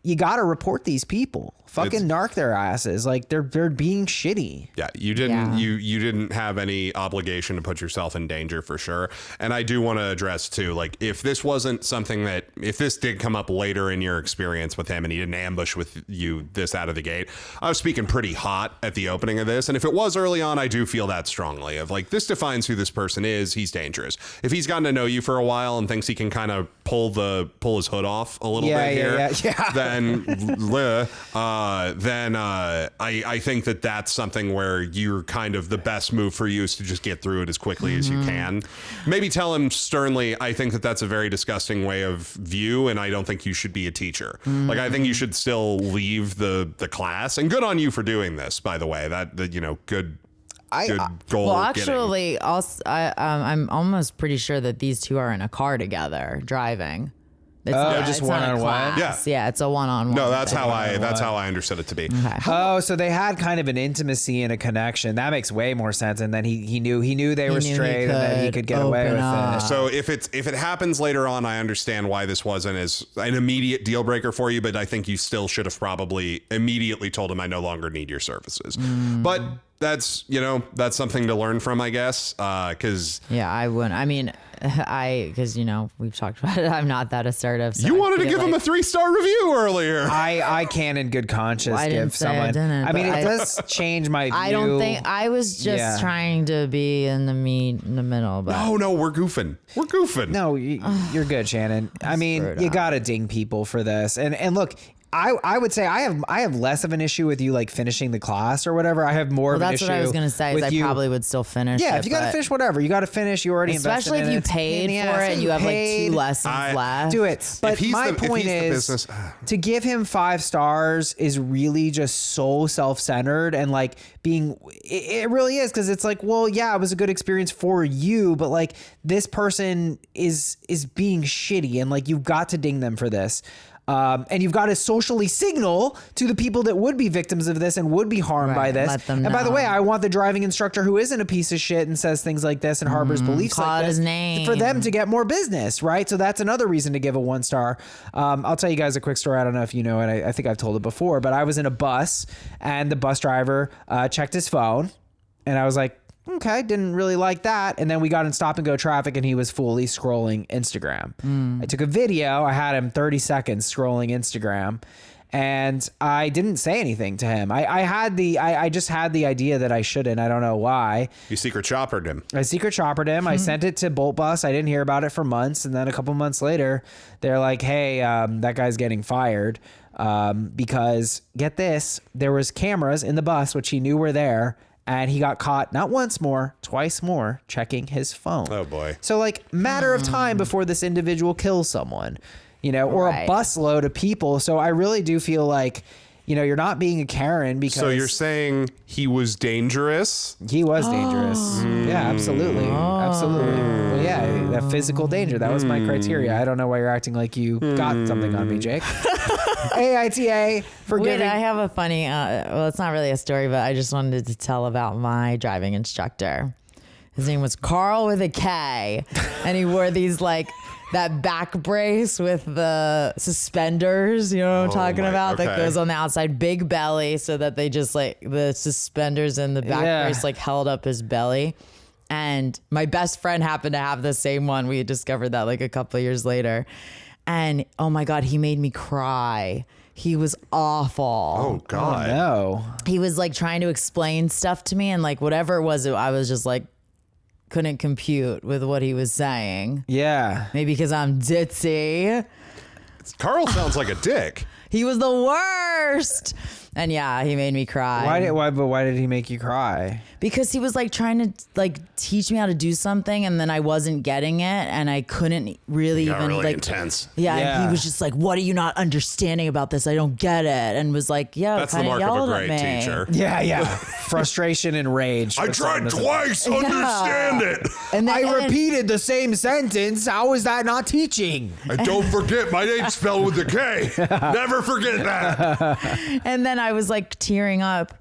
S3: you got to report these people. Fucking narc their asses. Like they're being shitty.
S2: Yeah, you didn't have any obligation to put yourself in danger for sure. And I do want to address too, like if this wasn't something that, if this did come up later in your experience with him and he didn't ambush with you this out of the gate, I was speaking pretty hot at the opening of this. And if it was early on, I do feel that strongly of like, this defines who this person is. He's dangerous. If he's gotten to know you for a while and thinks he can kind of pull his hood off a little bit here, then I think that's something where you're kind of the best move for you is to just get through it as quickly as you can. Maybe tell him sternly, I think that's a very disgusting way of view, and I don't think you should be a teacher. Like, I think you should still leave the class, and good on you for doing this, by the way. Good goal.
S4: Well, actually, I'm almost pretty sure that these two are in a car together driving.
S3: Just one-on-one?
S4: Yeah, it's a one-on-one.
S2: No, that's how I understood it to be.
S4: Okay.
S3: Oh, so they had kind of an intimacy and a connection. That makes way more sense. And then he knew they were straight and that he could get away with it.
S2: So if it happens later on, I understand why this wasn't as an immediate deal breaker for you, but I think you still should have probably immediately told him I no longer need your services. But that's something to learn from, I guess. Because
S4: I wouldn't. I mean, because we've talked about it. I'm not that assertive. So
S2: you wanted to give him a 3-star review earlier.
S3: I can, in good conscience, give someone.
S4: I
S3: mean, it does change my view.
S4: I don't think I was just trying to be in the middle. But
S2: no, we're goofing.
S3: No, you're good, Shannon. I mean, you gotta ding people for this. And look. I would say I have less of an issue with you like finishing the class or whatever. I have more of an issue.
S4: That's what I was going to say. Is I probably would still finish.
S3: Yeah, if you got to finish whatever, you got to finish. You already invested in it.
S4: Especially if you paid for it, you have like 2 lessons left.
S3: Do it. But my point is to give him 5 stars is really just so self-centered and like being. It really is, because it's like, well, yeah, it was a good experience for you, but like this person is being shitty, and like you've got to ding them for this. And you've got to socially signal to the people that would be victims of this and would be harmed by this.
S4: Let them
S3: and by the
S4: know.
S3: way, I want the driving instructor who isn't a piece of shit and says things like this and harbors beliefs like this
S4: his name.
S3: for them to get more business, right? So that's another reason to give a 1 star. I'll tell you guys a quick story. I don't know if you know it. I think I've told it before, but I was in a bus and the bus driver checked his phone, and I was like, okay, didn't really like that. And then we got in stop and go traffic and he was fully scrolling Instagram. I took a video. I had him 30 seconds scrolling Instagram, and I didn't say anything to him. I just had the idea that I shouldn't. I don't know why.
S2: You secret choppered him.
S3: I secret choppered him. I sent it to Bolt Bus. I didn't hear about it for months. And then a couple months later, they're like, hey, that guy's getting fired. Because get this, there was cameras in the bus, which he knew were there. And he got caught not once more, twice more, checking his phone.
S2: Oh, boy.
S3: So, like, matter of time before this individual kills someone, or a busload of people. So I really do feel like you're not being a Karen because.
S2: So you're saying he was dangerous?
S3: He was dangerous. Yeah, absolutely. Absolutely. Well, yeah, that physical danger. That was my criteria. I don't know why you're acting like you got something on me, Jake. AITA for
S4: Wait,
S3: giving.
S4: I have a funny, well, it's not really a story, but I just wanted to tell about my driving instructor. His name was Carl with a K, and he wore these that back brace with the suspenders, you know what I'm talking about?
S2: okay.
S4: That goes on the outside, big belly, so that they just the suspenders and the back brace held up his belly. And my best friend happened to have the same one. We had discovered that a couple of years later. And oh my God, he made me cry. He was awful.
S2: Oh God.
S3: No.
S4: He was trying to explain stuff to me, and whatever it was, I was just couldn't compute with what he was saying.
S3: Yeah.
S4: Maybe because I'm ditzy.
S2: Carl sounds like a dick.
S4: He was the worst. And yeah, he made me cry.
S3: Why did he make you cry?
S4: Because he was trying to teach me how to do something, and then I wasn't getting it, and I couldn't really
S2: Got
S4: even
S2: really intense.
S4: Yeah,
S3: Yeah.
S4: and he was just what are you not understanding about this? I don't get it. And was yeah,
S2: That's the
S4: kind
S2: mark of a
S4: yelled
S2: great
S4: at me.
S2: teacher.
S3: Yeah. Frustration and rage.
S2: I tried twice. Understand it.
S4: And then,
S3: I repeated the same sentence. How is that not teaching?
S2: And don't forget, my name's spelled with a K. Never forget that.
S4: And then I was tearing up,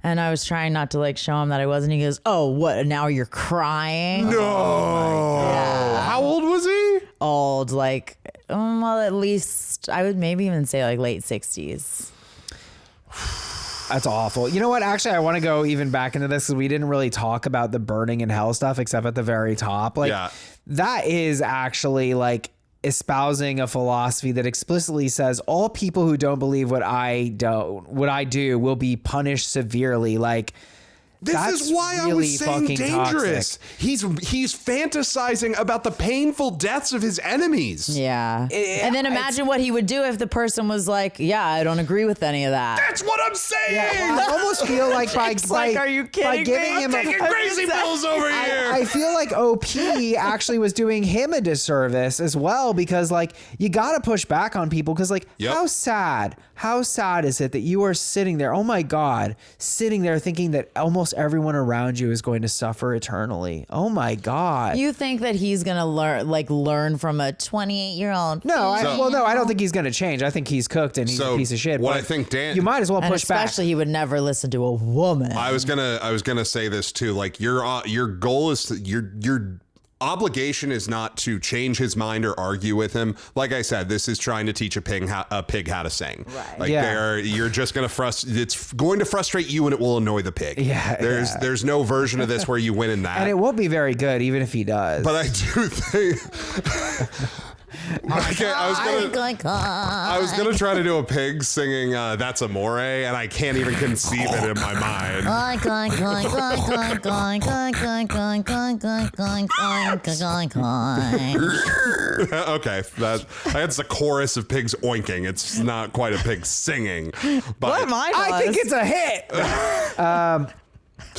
S4: and I was trying not to show him that I wasn't. He goes, "Oh, what? Now you're crying?"
S2: No.
S4: God.
S2: How old was he?
S4: Old, well, at least I would maybe even say late 60s.
S3: That's awful. You know what? Actually, I want to go even back into this because we didn't really talk about the burning in hell stuff except at the very top. That is actually espousing a philosophy that explicitly says all people who don't believe what I do will be punished severely.
S2: This is why I was saying dangerous.
S3: Toxic.
S2: He's fantasizing about the painful deaths of his enemies.
S4: Yeah. And then imagine what he would do if the person was yeah, I don't agree with any of that.
S2: That's what I'm saying.
S3: Yeah, I almost feel by
S4: are you kidding
S3: by giving
S4: me?
S3: him
S2: Taking crazy pills over here.
S3: I feel OP actually was doing him a disservice as well because you got to push back on people because how sad is it that you are sitting there, oh my God, sitting there thinking that almost everyone around you is going to suffer eternally. Oh my God.
S4: You think that he's going to learn from a 28-year-old?
S3: No, I don't think he's going to change. I think he's cooked and he's a piece of shit.
S2: What I think, Dan,
S3: you might as well push back.
S4: Especially he would never listen to a woman.
S2: I was gonna say this too. Your goal is your obligation is not to change his mind or argue with him. Like I said, this is trying to teach a pig how to sing.
S4: Right.
S2: You're just gonna it's going to frustrate you and it will annoy the pig.
S3: Yeah.
S2: There's no version of this where you win in that.
S3: And it won't be very good, even if he does.
S2: But I do think. Okay, I was gonna try to do a pig singing "That's Amore," and I can't even conceive it in my mind. Okay, that's a chorus of pigs oinking. It's not quite a pig singing. But
S3: I think it's a hit.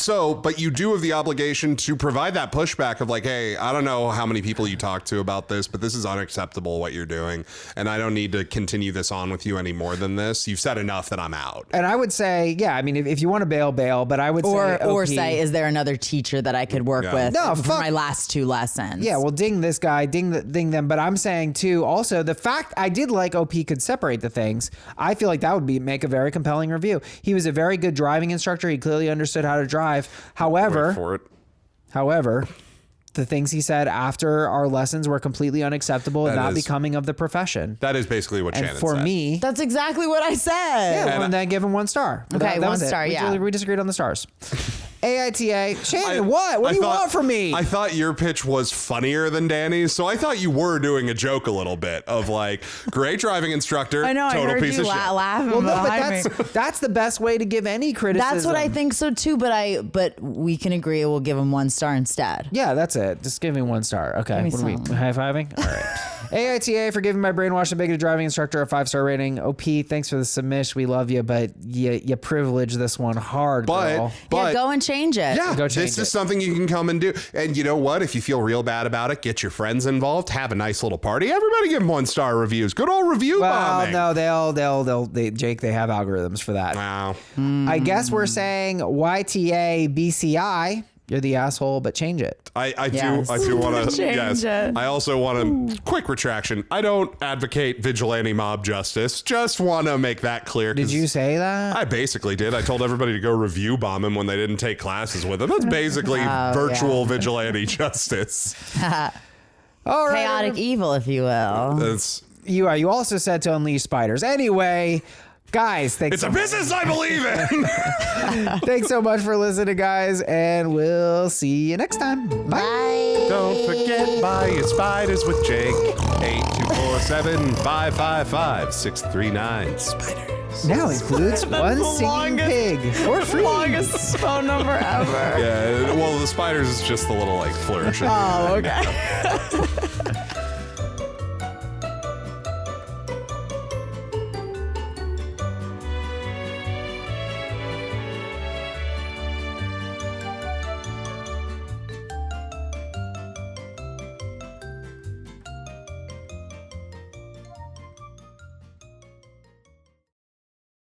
S2: But you do have the obligation to provide that pushback of hey, I don't know how many people you talk to about this, but this is unacceptable what you're doing. And I don't need to continue this on with you any more than this. You've said enough that I'm out.
S3: And I would say, yeah, I mean, if you want to bail, but I would say,
S4: or say, is there another teacher that I could work with for my last 2 lessons?
S3: Yeah, well, ding this guy, ding them. But I'm saying too, also the fact I did OP could separate the things. I feel that would make a very compelling review. He was a very good driving instructor. He clearly understood how to drive. However, the things he said after our lessons were completely unacceptable and not becoming of the profession.
S2: That is basically what Shannon said.
S3: For me,
S4: that's exactly what I said.
S3: Yeah, and then give him 1 star.
S4: Okay, that 1 star. Yeah,
S3: we disagreed on the stars. AITA, Shannon, what do you want from me?
S2: I thought your pitch was funnier than Danny's, so I thought you were doing a joke a little bit of great driving instructor,
S4: I know,
S2: total
S4: I heard
S2: piece
S4: you
S2: of shit.
S4: laughing.
S3: Well, no, but that's the best way to give any criticism.
S4: That's what I think so too. But we can agree we'll give him 1 star instead.
S3: Yeah, that's it. Just give me 1 star. Okay, what are we high-fiving? All right. AITA for giving my brainwashed and bigoted driving instructor a 5-star rating. OP, thanks for the submission. We love you, but you privilege this one hard, girl.
S4: But go and change change it.
S2: Yeah,
S3: Go change
S2: this is something you can come and do. And you know what? If you feel real bad about it, get your friends involved. Have a nice little party. Everybody give them 1-star reviews. Good old review bombing.
S3: No, Jake, they have algorithms for that.
S2: Wow.
S3: I guess we're saying YTA BCI. You're the asshole, but change it.
S2: I
S4: Yes.
S2: do want to.
S4: Change it.
S2: I also want to. Quick retraction. I don't advocate vigilante mob justice. Just want to make that clear.
S3: Did you say that?
S2: I basically did. I told everybody to go review bomb him when they didn't take classes with him. That's basically virtual vigilante justice.
S3: All right.
S4: Chaotic evil, if you will.
S2: That's.
S3: You are. You also said to unleash spiders. Anyway, guys, thanks.
S2: It's a business I believe in.
S3: Thanks so much for listening, guys, and we'll see you next time. Bye.
S2: Don't forget, buy your spiders with Jake. 8247-555-639. Spiders.
S3: Now includes one singing pig for free.
S4: Longest phone number ever.
S2: Yeah, well, the spiders is just the little, like, flourish.
S4: Oh, okay.